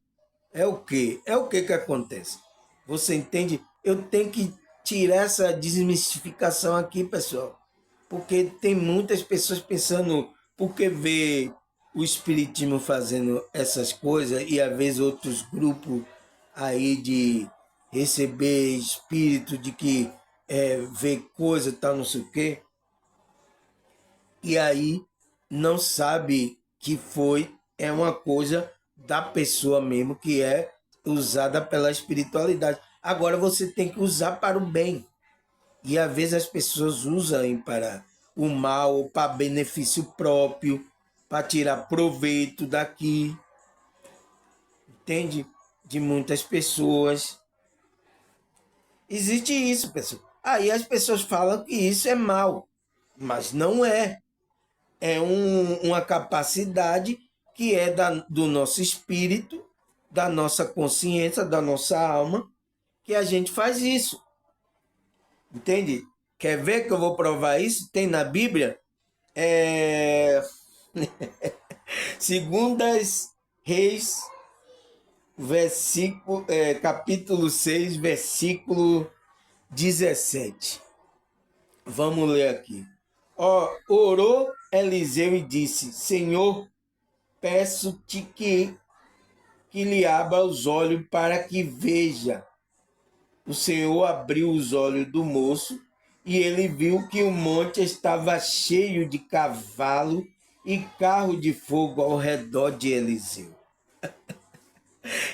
É o quê? É o que acontece? Você entende? Eu tenho que tirar essa desmistificação aqui, pessoal. Porque tem muitas pessoas pensando, porque vê o espiritismo fazendo essas coisas e às vezes outros grupos aí de receber espírito, de que vê coisa, tal, não sei o quê, e aí não sabe que é uma coisa da pessoa mesmo, que é usada pela espiritualidade. Agora você tem que usar para o bem. E às vezes as pessoas usam para o mal, para benefício próprio, para tirar proveito daqui, entende? De muitas pessoas. Existe isso, pessoal. Aí as pessoas falam que isso é mal, mas não é. É uma capacidade que é do nosso espírito, da nossa consciência, da nossa alma, que a gente faz isso. Entende? Quer ver que eu vou provar isso? Tem na Bíblia. Segundas Reis, capítulo 6, versículo 17. Vamos ler aqui. Orou Eliseu e disse: Senhor, peço-te que lhe abra os olhos para que veja. O Senhor abriu os olhos do moço e ele viu que o monte estava cheio de cavalo e carro de fogo ao redor de Eliseu.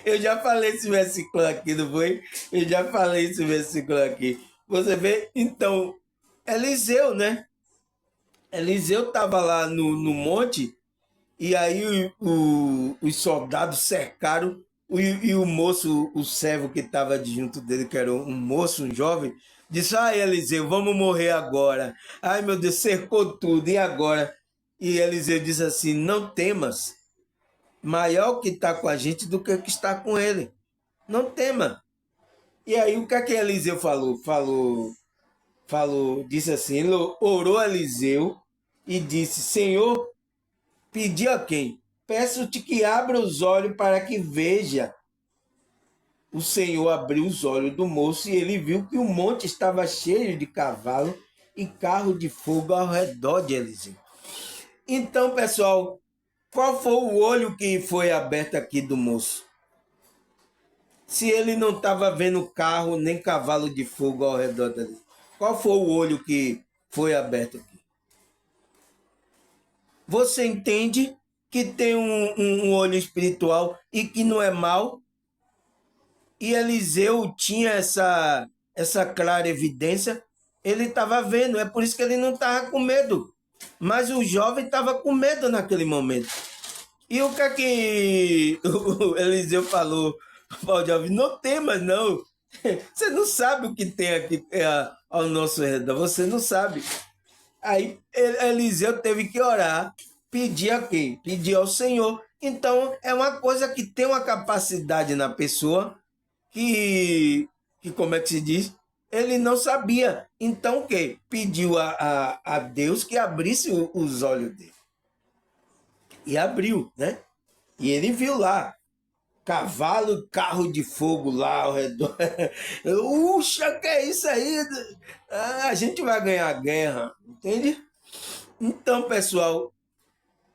Eu já falei esse versículo aqui, não foi? Eu já falei esse versículo aqui. Você vê? Então, Eliseu, né? Eliseu estava lá no monte e aí os soldados cercaram e o moço, o servo que estava junto dele, que era um moço, um jovem, disse: Ai, Eliseu, vamos morrer agora. Ai, meu Deus, cercou tudo, e agora? E Eliseu disse assim: Não temas, maior que está com a gente do que o que está com ele. Não tema. E aí o que é que Eliseu falou? Disse assim: ele orou Eliseu e disse: Senhor, pedi a quem? Peço-te que abra os olhos para que veja. O Senhor abriu os olhos do moço e ele viu que o monte estava cheio de cavalo e carro de fogo ao redor de Eliseu. Então, pessoal, qual foi o olho que foi aberto aqui do moço? Se ele não estava vendo carro nem cavalo de fogo ao redor dele, qual foi o olho que foi aberto aqui? Você entende que tem um olho espiritual e que não é mau? E Eliseu tinha essa clara evidência, ele estava vendo, é por isso que ele não estava com medo. Mas o jovem estava com medo naquele momento. E o que é que o Eliseu falou para o jovem? Não temas, não. Você não sabe o que tem aqui ao nosso redor, você não sabe. Aí Eliseu teve que orar, pedir a quem? Pedir ao Senhor. Então, é uma coisa que tem uma capacidade na pessoa que como é que se diz? Ele não sabia. Então, o quê? Pediu a Deus que abrisse os olhos dele. E abriu, né? E ele viu lá, cavalo, carro de fogo lá ao redor. Uxa, que é isso aí? A gente vai ganhar a guerra, entende? Então, pessoal,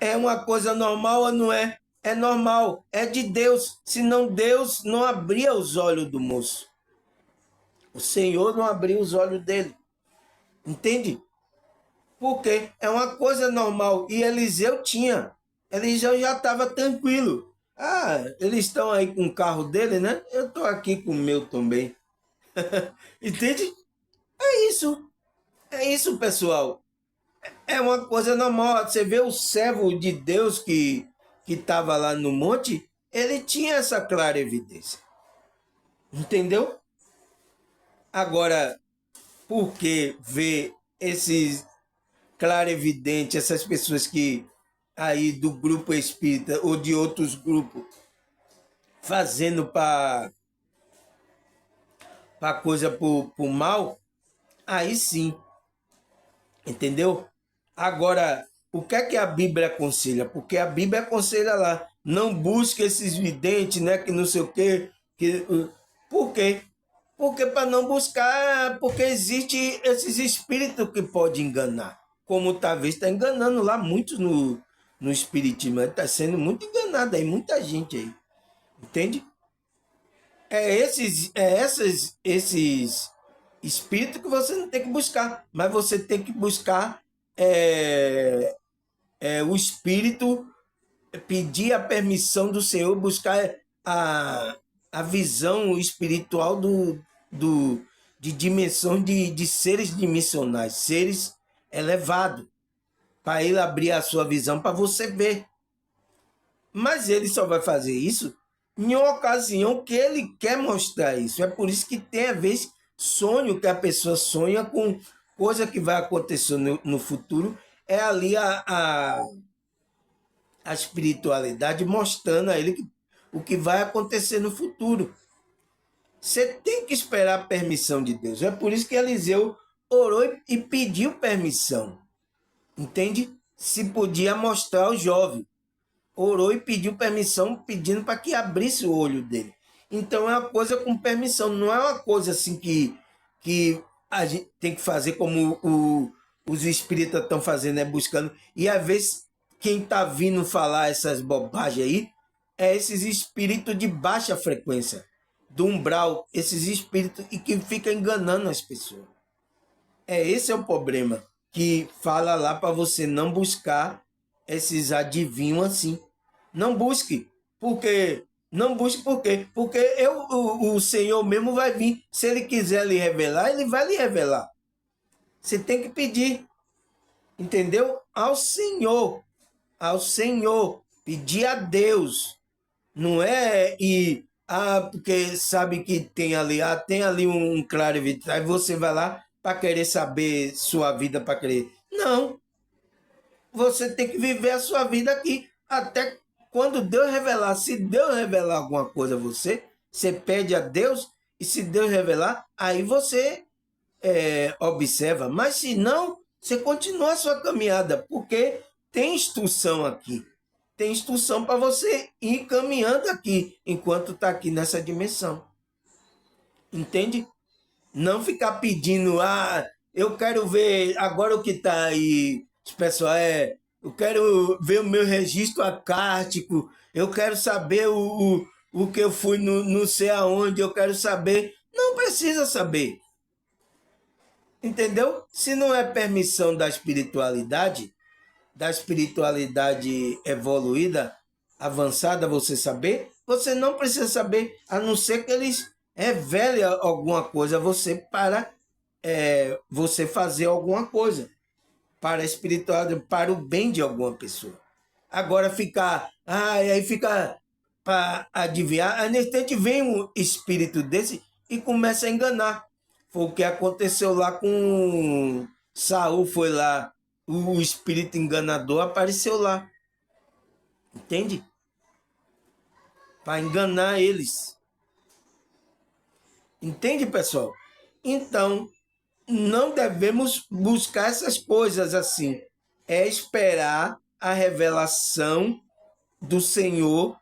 é uma coisa normal ou não é? É normal, é de Deus. Senão Deus não abria os olhos do moço. O Senhor não abriu os olhos dele. Entende? Porque é uma coisa normal. E Eliseu tinha. Eliseu já estava tranquilo. Ah, eles estão aí com o carro dele, né? Eu estou aqui com o meu também. Entende? É isso. É isso, pessoal. É uma coisa normal. Você vê o servo de Deus que estava lá no monte, ele tinha essa clara evidência. Entendeu? Agora, por que ver esses clarividentes, essas pessoas que aí do grupo espírita ou de outros grupos fazendo para coisa por mal, aí sim, entendeu? Agora, o que é que a Bíblia aconselha? Porque a Bíblia aconselha lá, não busque esses videntes, né, que não sei o quê, por quê? Porque para não buscar, porque existe esses espíritos que podem enganar. Como talvez está enganando lá muitos no espiritismo, está sendo muito enganado aí, muita gente aí. Entende? Esses espíritos que você não tem que buscar, mas você tem que buscar o espírito, pedir a permissão do Senhor, buscar a visão espiritual de dimensão de seres dimensionais, seres elevados, para ele abrir a sua visão para você ver. Mas ele só vai fazer isso em uma ocasião que ele quer mostrar isso. É por isso que tem, às vezes, sonho que a pessoa sonha com coisa que vai acontecer no futuro. É ali a espiritualidade mostrando a ele o que vai acontecer no futuro. Você tem que esperar a permissão de Deus. É por isso que Eliseu orou e pediu permissão. Entende? Se podia mostrar ao jovem. Orou e pediu permissão, pedindo para que abrisse o olho dele. Então é uma coisa com permissão, não é uma coisa assim que a gente tem que fazer como os espíritas estão fazendo, buscando. E às vezes quem está vindo falar essas bobagens aí é esses espíritos de baixa frequência, do umbral, esses espíritos e que ficam enganando as pessoas. Esse é o problema, que fala lá para você não buscar esses adivinhos assim. Não busque, porque não busque por quê? Porque o Senhor mesmo vai vir. Se ele quiser lhe revelar, ele vai lhe revelar. Você tem que pedir, entendeu? Ao Senhor, pedir a Deus. Não é porque sabe que tem ali um claro evidente, aí você vai lá para querer saber sua vida, para querer. Não. Você tem que viver a sua vida aqui. Até quando Deus revelar. Se Deus revelar alguma coisa a você, você pede a Deus. E se Deus revelar, aí você observa. Mas se não, você continua a sua caminhada. Porque tem instrução aqui. Tem instrução para você ir caminhando aqui. Enquanto está aqui nessa dimensão. Entende? Não ficar pedindo, eu quero ver agora o que está aí, pessoal, eu quero ver o meu registro acártico, eu quero saber o que eu fui no, não sei aonde, eu quero saber. Não precisa saber, entendeu? Se não é permissão da espiritualidade evoluída, avançada, você não precisa saber, a não ser que eles revelem alguma coisa a você para você fazer alguma coisa para a espiritualidade, para o bem de alguma pessoa. Agora ficar, aí fica para adivinhar, aí nesse tempo vem um espírito desse e começa a enganar. Foi o que aconteceu lá com Saul, foi lá, o espírito enganador apareceu lá, entende? Para enganar eles. Entende, pessoal? Então, não devemos buscar essas coisas assim. É esperar a revelação do Senhor,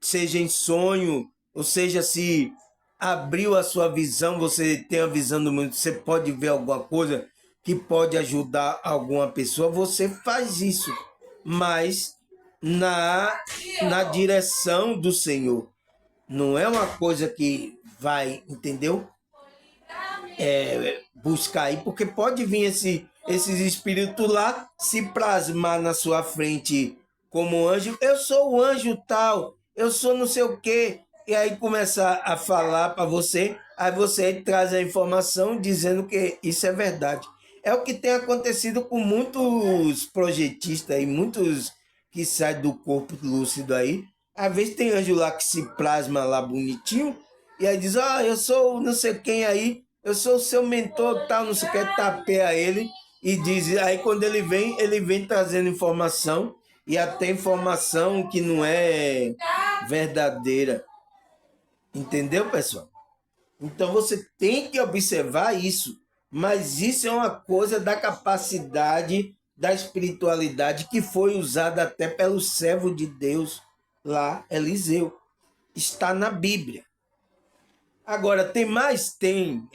seja em sonho, ou seja, se abriu a sua visão, você tem a visão do mundo, você pode ver alguma coisa que pode ajudar alguma pessoa, você faz isso, mas na direção do Senhor. Não é uma coisa que vai, entendeu? Buscar aí, porque pode vir esses espíritos lá se plasmar na sua frente como anjo. Eu sou o anjo tal, eu sou não sei o quê. E aí começa a falar para você, aí você traz a informação dizendo que isso é verdade. É o que tem acontecido com muitos projetistas e muitos que saem do corpo lúcido aí. Às vezes tem anjo lá que se plasma lá bonitinho, e aí diz, eu sou não sei quem aí, eu sou o seu mentor, tal, não sei o que, tapeia ele e diz, aí quando ele vem trazendo informação, e até informação que não é verdadeira. Entendeu, pessoal? Então você tem que observar isso, mas isso é uma coisa da capacidade da espiritualidade que foi usada até pelo servo de Deus lá, Eliseu. Está na Bíblia. Agora, tem mais? Tem.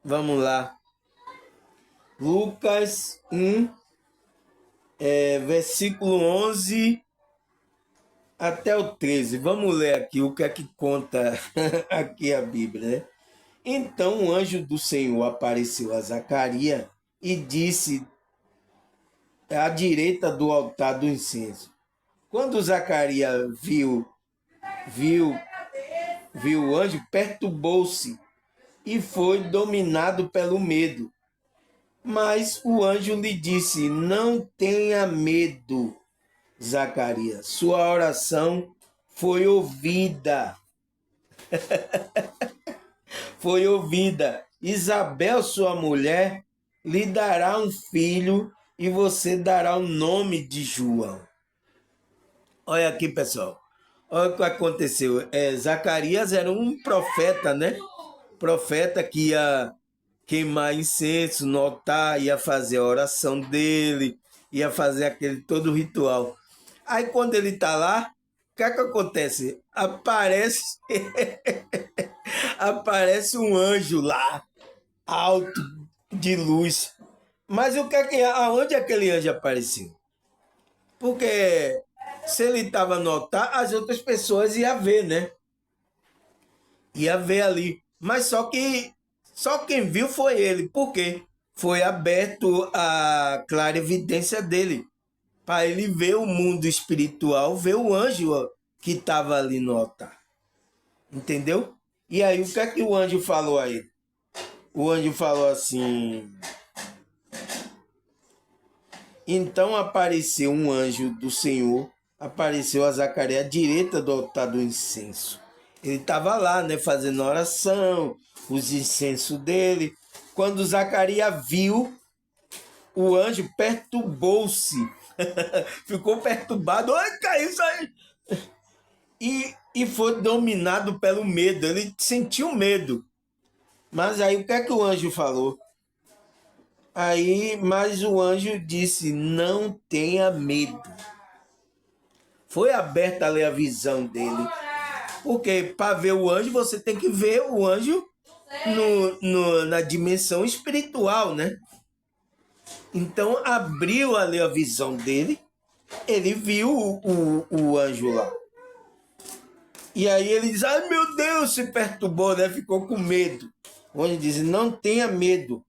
Vamos lá. Lucas 1, versículo 11 até o 13. Vamos ler aqui o que é que conta aqui a Bíblia, né? Então o anjo do Senhor apareceu a Zacarias e disse à direita do altar do incenso. Quando Zacarias viu o anjo, perturbou-se e foi dominado pelo medo. Mas o anjo lhe disse, não tenha medo, Zacarias, sua oração foi ouvida. Foi ouvida. Isabel, sua mulher, lhe dará um filho e você dará o nome de João. Olha aqui, pessoal. Olha o que aconteceu. Zacarias era um profeta, né? Profeta que ia queimar incenso no altar, ia fazer a oração dele, ia fazer aquele todo o ritual. Aí quando ele está lá, o que é que acontece? Aparece um anjo lá, alto, de luz. Mas o que é aonde aquele anjo apareceu? Porque se ele estava no altar, as outras pessoas iam ver, né? Ia ver ali. Mas só quem viu foi ele. Por quê? Foi aberto a clarividência dele. Para ele ver o mundo espiritual, ver o anjo que estava ali no altar. Entendeu? E aí, o que é que o anjo falou a ele? O anjo falou assim... Então apareceu um anjo do Senhor, apareceu a Zacarias à direita do altar do incenso. Ele estava lá, né, fazendo oração, os incensos dele. Quando Zacarias viu, o anjo perturbou-se. Ficou perturbado. Olha, caiu isso aí. E foi dominado pelo medo. Ele sentiu medo. Mas aí o que é que o anjo falou? Mas o anjo disse, não tenha medo. Foi aberta ali a visão dele. Porque para ver o anjo, você tem que ver o anjo na dimensão espiritual, né? Então abriu ali a visão dele, ele viu o anjo lá. E aí ele diz, ai meu Deus, se perturbou, né? Ficou com medo. Onde diz, não tenha medo,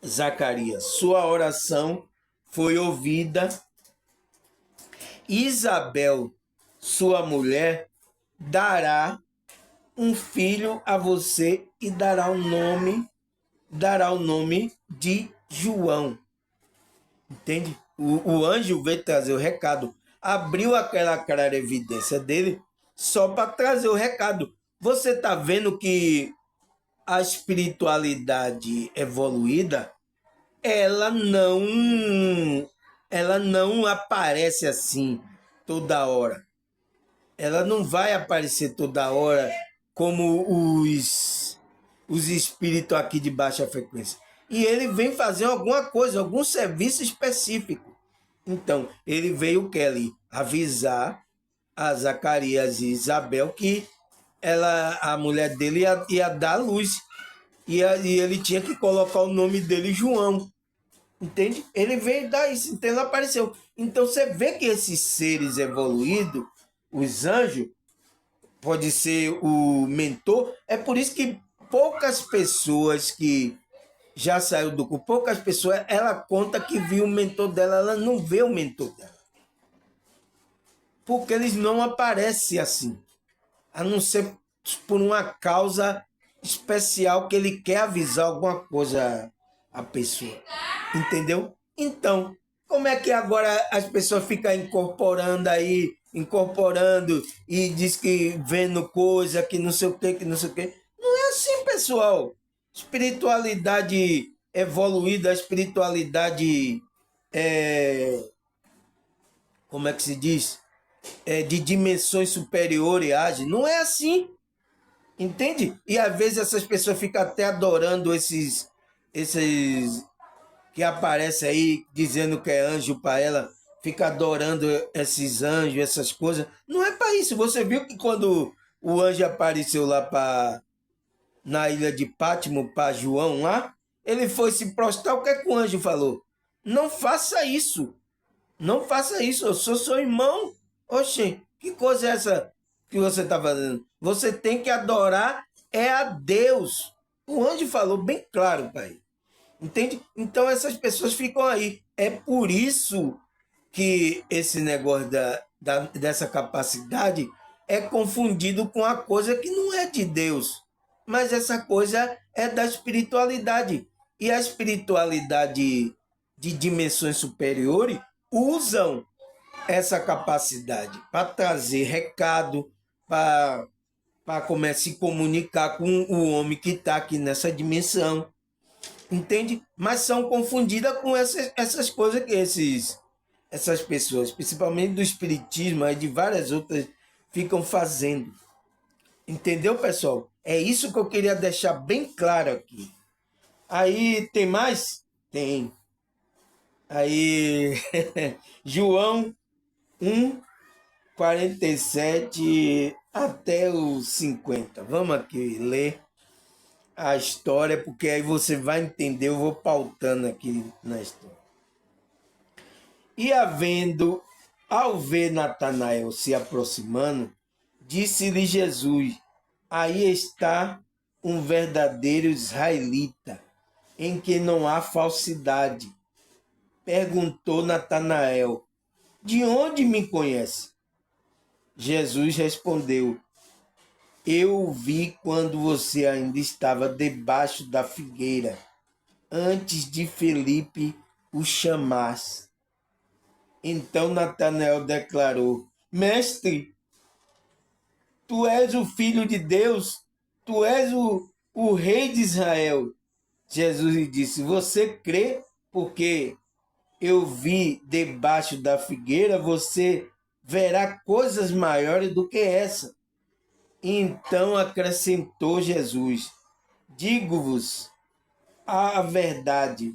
Zacarias, sua oração foi ouvida. Isabel, sua mulher, dará um filho a você e dará o nome de João. Entende? O anjo veio trazer o recado, abriu aquela clara evidência dele só para trazer o recado. Você está vendo que a espiritualidade evoluída, ela não aparece assim toda hora. Ela não vai aparecer toda hora como os espíritos aqui de baixa frequência. E ele vem fazer alguma coisa, algum serviço específico. Então, ele veio, Kelly, avisar a Zacarias e Isabel que a mulher dele ia dar luz. E ele tinha que colocar o nome dele João. Entende? Ele veio dar isso, então ele apareceu. Então você vê que esses seres evoluídos, os anjos, pode ser o mentor. É por isso que poucas pessoas que já saiu do corpo, poucas pessoas, ela conta que viu o mentor dela, ela não vê o mentor dela. Porque eles não aparecem assim. A não ser por uma causa especial que ele quer avisar alguma coisa à pessoa. Entendeu? Então, como é que agora as pessoas ficam incorporando e diz que vendo coisa, que não sei o que, que não sei o que. Não é assim, pessoal. Espiritualidade evoluída, espiritualidade, como é que se diz? De dimensões superiores age. Não é assim. Entende? E às vezes essas pessoas ficam até adorando esses que aparecem aí dizendo que é anjo para ela, fica adorando esses anjos, essas coisas. Não é para isso. Você viu que quando o anjo apareceu lá na ilha de Pátimo para João lá, ele foi se prostrar, o que é que o anjo falou? Não faça isso. Não faça isso, eu sou seu irmão. Oxê, que coisa é essa que você está fazendo? Você tem que adorar a Deus. O anjo falou bem claro, pai. Entende? Então essas pessoas ficam aí. É por isso que esse negócio dessa capacidade é confundido com a coisa que não é de Deus. Mas essa coisa é da espiritualidade. E a espiritualidade de dimensões superiores usam essa capacidade para trazer recado, para se comunicar com o homem que está aqui nessa dimensão. Entende? Mas são confundidas com essas coisas que essas pessoas, principalmente do espiritismo e de várias outras, ficam fazendo. Entendeu, pessoal? É isso que eu queria deixar bem claro aqui. Aí, tem mais? Tem. Aí, João 1, 47 até o 50. Vamos aqui ler a história, porque aí você vai entender, eu vou pautando aqui na história. E ao ver Natanael se aproximando, disse-lhe Jesus, aí está um verdadeiro israelita, em que não há falsidade. Perguntou Natanael, de onde me conhece? Jesus respondeu, eu o vi quando você ainda estava debaixo da figueira, antes de Felipe o chamasse. Então Natanael declarou, mestre, tu és o filho de Deus, tu és o rei de Israel. Jesus lhe disse, você crê porque eu vi debaixo da figueira, você verá coisas maiores do que essa. Então acrescentou Jesus, digo-vos a verdade,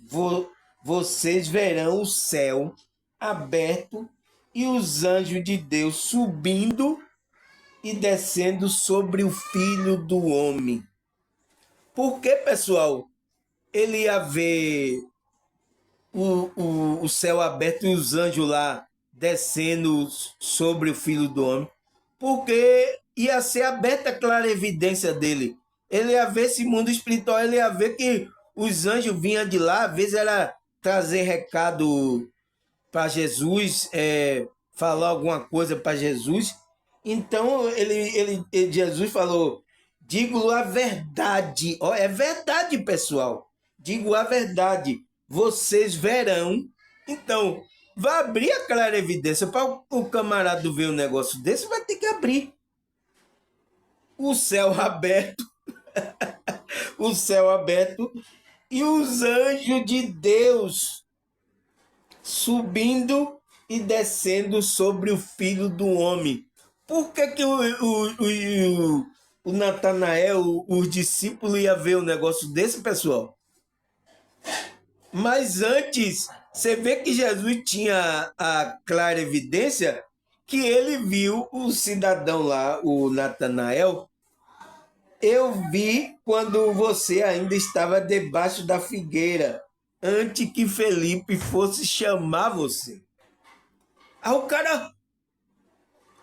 vocês verão o céu aberto e os anjos de Deus subindo e descendo sobre o Filho do Homem. Porque, pessoal, ele ia ver o céu aberto e os anjos lá descendo sobre o Filho do Homem? Porque ia ser aberta a clara evidência dele. Ele ia ver esse mundo espiritual, ele ia ver que os anjos vinham de lá, às vezes era trazer recado para Jesus, falar alguma coisa para Jesus. Então Jesus falou: digo a verdade. Oh, é verdade, pessoal. Digo a verdade. Vocês verão. Então, vai abrir a clara evidência. Para o camarada ver um negócio desse, vai ter que abrir o céu aberto. O céu aberto e os anjos de Deus subindo e descendo sobre o Filho do Homem. Por que, que o Natanael, os discípulos, ia ver um negócio desse, pessoal? Mas antes, você vê que Jesus tinha a clara evidência que ele viu o cidadão lá, o Natanael. Eu vi quando você ainda estava debaixo da figueira, antes que Felipe fosse chamar você. Aí o cara,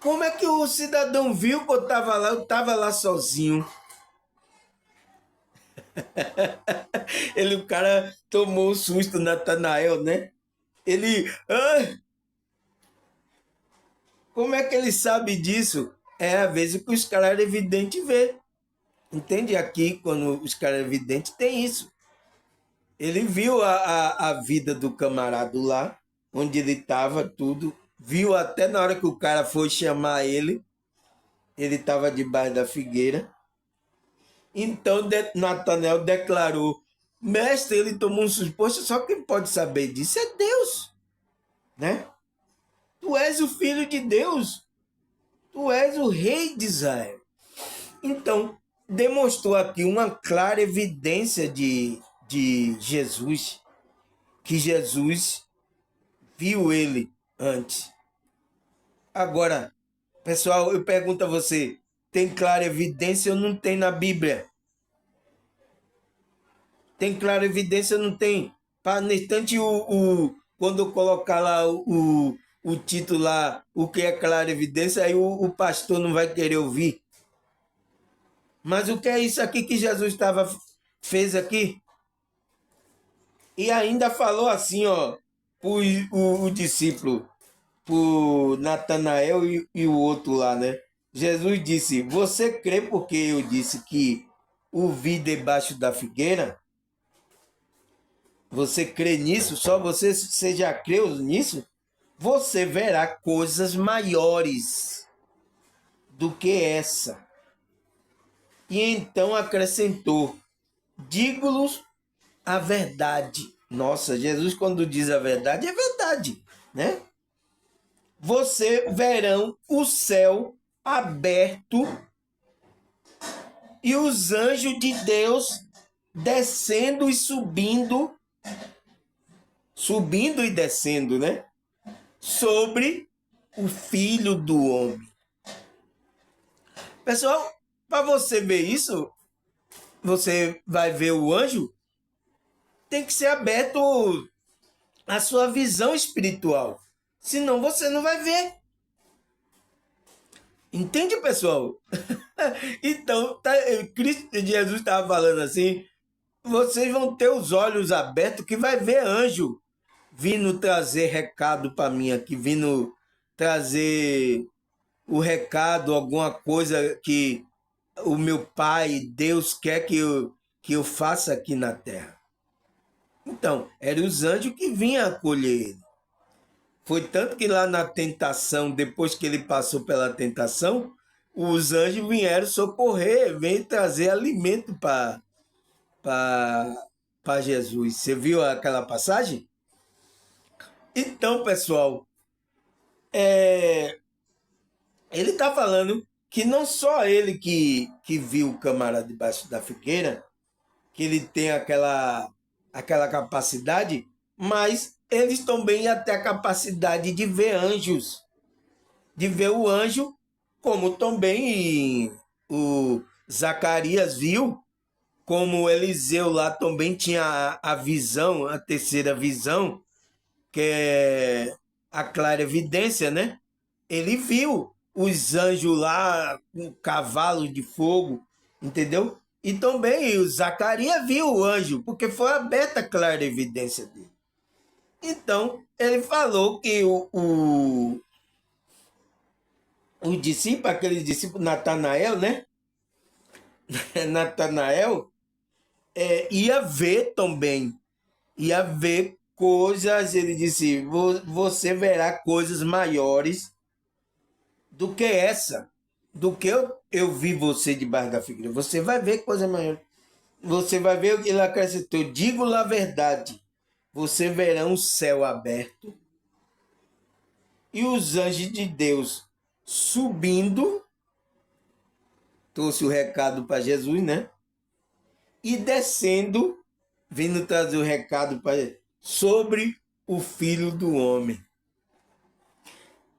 como é que o cidadão viu que eu estava lá sozinho? O cara tomou um susto, Natanael, né? Como é que ele sabe disso? É a vez que os caras evidentes vê. Entende? Aqui, quando os caras evidentes tem isso. Ele viu a vida do camarada lá, onde ele estava, tudo. Viu até na hora que o cara foi chamar ele estava debaixo da figueira. Então Natanael declarou: mestre, ele tomou um susto. Poxa, só quem pode saber disso é Deus, né? Tu és o filho de Deus. Tu és o rei de Israel. Então, demonstrou aqui uma clara evidência de Jesus, que Jesus viu ele antes. Agora, pessoal, eu pergunto a você, tem clara evidência ou não tem na Bíblia? Tem clara evidência ou não tem? Para no instante, quando eu colocar lá o título lá, o que é clara evidência, aí o pastor não vai querer ouvir. Mas o que é isso aqui que Jesus fez aqui? E ainda falou assim, ó, o discípulo, por Natanael e o outro lá, né? Jesus disse: você crê porque eu disse que o vi debaixo da figueira? Você crê nisso? Só você já creu nisso? Você verá coisas maiores do que essa. E então acrescentou: digo-lhes a verdade. Nossa, Jesus, quando diz a verdade, é verdade, né? Você verão o céu aberto e os anjos de Deus descendo e subindo e descendo, né? Sobre o Filho do Homem. Pessoal, para você ver isso, você vai ver o anjo, tem que ser aberto a sua visão espiritual. Senão você não vai ver. Entende, pessoal? Então, Jesus estava falando assim, vocês vão ter os olhos abertos que vai ver anjo vindo trazer recado para mim aqui, vindo trazer o recado, alguma coisa que o meu Pai, Deus, quer que eu faça aqui na terra. Então, eram os anjos que vinham acolher ele. Foi tanto que lá na tentação, depois que ele passou pela tentação, os anjos vieram socorrer, vêm trazer alimento para Jesus. Você viu aquela passagem? Então, pessoal, ele está falando que não só ele que viu o camarada debaixo da figueira, que ele tem aquela capacidade, mas eles também têm até a capacidade de ver anjos, de ver o anjo, como também o Zacarias viu como Eliseu lá também tinha a visão, a terceira visão, que é a clarividência, né? Ele viu os anjos lá com cavalos de fogo, entendeu? E também o Zacarias viu o anjo, porque foi aberta a clarividência dele. Então, ele falou que o discípulo, aquele discípulo Natanael, né? Natanael ia ver também, ia ver coisas, ele disse, você verá coisas maiores do que essa, do que eu vi você debaixo da figueira. Você vai ver coisas maiores. Você vai ver o que ele acrescentou. Digo-lhe a verdade, você verá um céu aberto e os anjos de Deus subindo, trouxe o recado para Jesus, né? E descendo, vindo trazer o recado para sobre o Filho do Homem.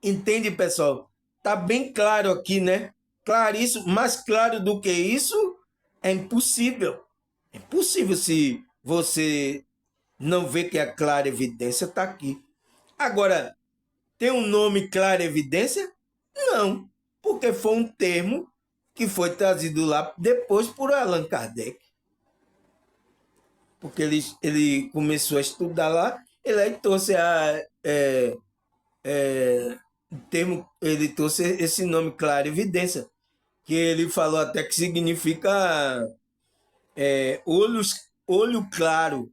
Entende, pessoal? Tá bem claro aqui, né? Claríssimo, mais claro do que isso é impossível. É impossível se você não vê que a clara evidência está aqui. Agora, tem um nome clara evidência? Não, porque foi um termo que foi trazido lá depois por Allan Kardec. Porque ele começou a estudar lá, ele aí trouxe termo, ele trouxe esse nome clara evidência, que ele falou até que significa olho claro.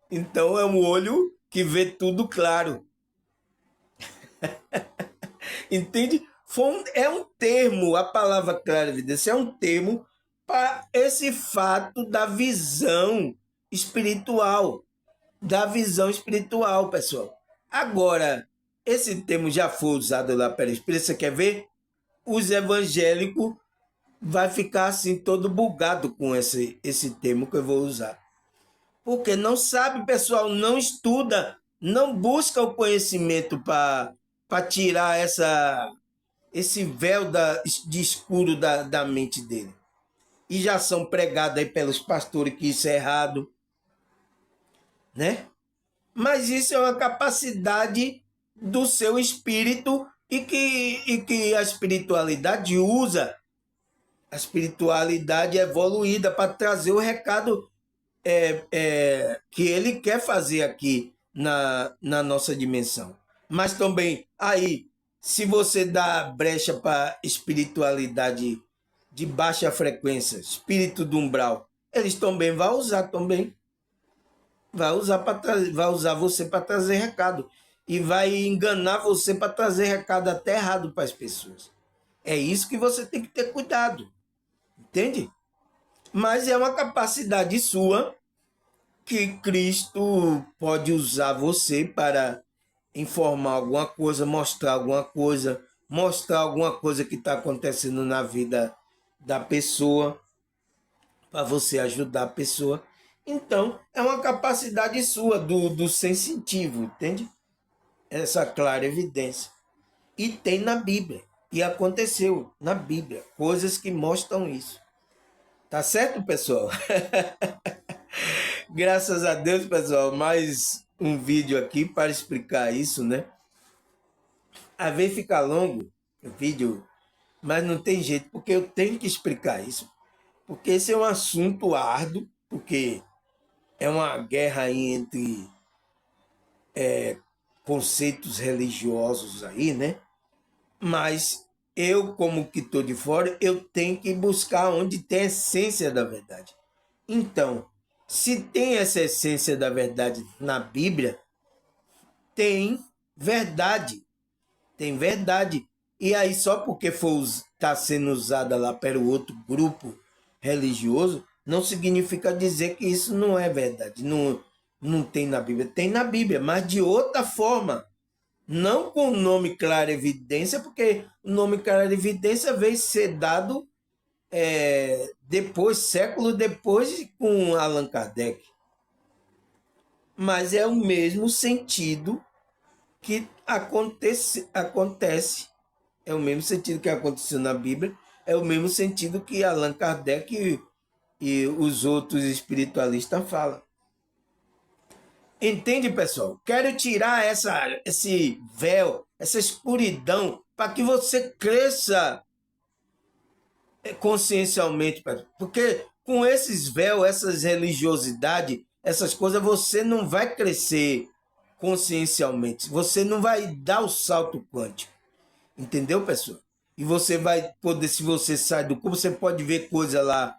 Então é um olho que vê tudo claro. Entende? É um termo, a palavra clarividência é um termo para esse fato da visão espiritual. Da visão espiritual, pessoal. Agora, esse termo já foi usado lá pela Espírita, você quer ver? Os evangélicos vai ficar assim todo bugado com esse termo que eu vou usar. Porque não sabe, pessoal, não estuda, não busca o conhecimento para tirar esse véu de escuro da mente dele. E já são pregados aí pelos pastores que isso é errado, né? Mas isso é uma capacidade do seu espírito e que a espiritualidade usa, a espiritualidade evoluída para trazer o recado que ele quer fazer aqui na nossa dimensão. Mas também, aí, se você dá brecha para espiritualidade de baixa frequência, espírito do umbral, eles também vão usar também. Vai usar você para trazer recado. E vai enganar você para trazer recado até errado para as pessoas. É isso que você tem que ter cuidado. Entende? Mas é uma capacidade sua que Cristo pode usar você para informar alguma coisa, mostrar alguma coisa que está acontecendo na vida da pessoa, para você ajudar a pessoa. Então, é uma capacidade sua do sensitivo, entende? Essa clara evidência. E tem na Bíblia. E aconteceu na Bíblia coisas que mostram isso. Tá certo, pessoal? Graças a Deus, pessoal, mais um vídeo aqui para explicar isso, né? Às vezes fica longo o vídeo, mas não tem jeito, porque eu tenho que explicar isso. Porque esse é um assunto árduo, porque é uma guerra aí entre conceitos religiosos aí, né? Mas eu, como que estou de fora, eu tenho que buscar onde tem a essência da verdade. Então, se tem essa essência da verdade na Bíblia, tem verdade. Tem verdade. E aí, só porque está sendo usada lá pelo outro grupo religioso, não significa dizer que isso não é verdade. Não tem na Bíblia. Tem na Bíblia, mas de outra forma. Não com o nome Clara Evidência, porque o nome Clara Evidência veio ser dado depois, século depois, com Allan Kardec. Mas é o mesmo sentido que acontece. É o mesmo sentido que aconteceu na Bíblia, é o mesmo sentido que Allan Kardec e os outros espiritualistas falam. Entende, pessoal? Quero tirar esse véu, essa escuridão, para que você cresça consciencialmente, porque com esses véus, essas religiosidades, essas coisas, você não vai crescer consciencialmente, você não vai dar o salto quântico, entendeu, pessoal? E você vai poder, se você sai do corpo, você pode ver coisa lá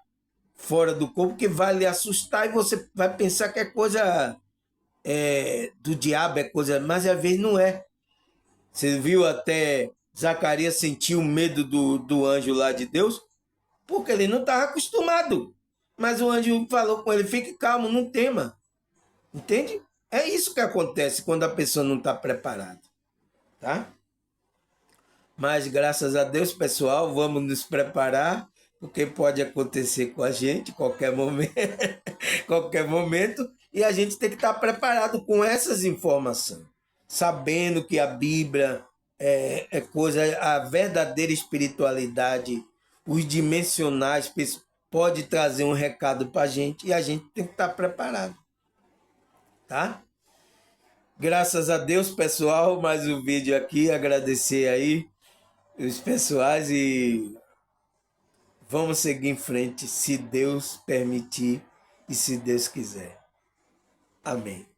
fora do corpo que vai lhe assustar e você vai pensar que é coisa do diabo, é coisa, mas às vezes não é. Você viu até Zacarias sentiu o medo do anjo lá de Deus? Porque ele não estava acostumado. Mas o anjo falou com ele, fique calmo, não tema. Entende? É isso que acontece quando a pessoa não está preparada. Tá? Mas graças a Deus, pessoal, vamos nos preparar, porque pode acontecer com a gente qualquer momento, qualquer momento, e a gente tem que estar preparado com essas informações, sabendo que a Bíblia é coisa, a verdadeira espiritualidade, os dimensionais pode trazer um recado para a gente e a gente tem que estar preparado, tá? Graças a Deus, pessoal, mais um vídeo aqui, agradecer aí os pessoais e vamos seguir em frente, se Deus permitir e se Deus quiser. Amém.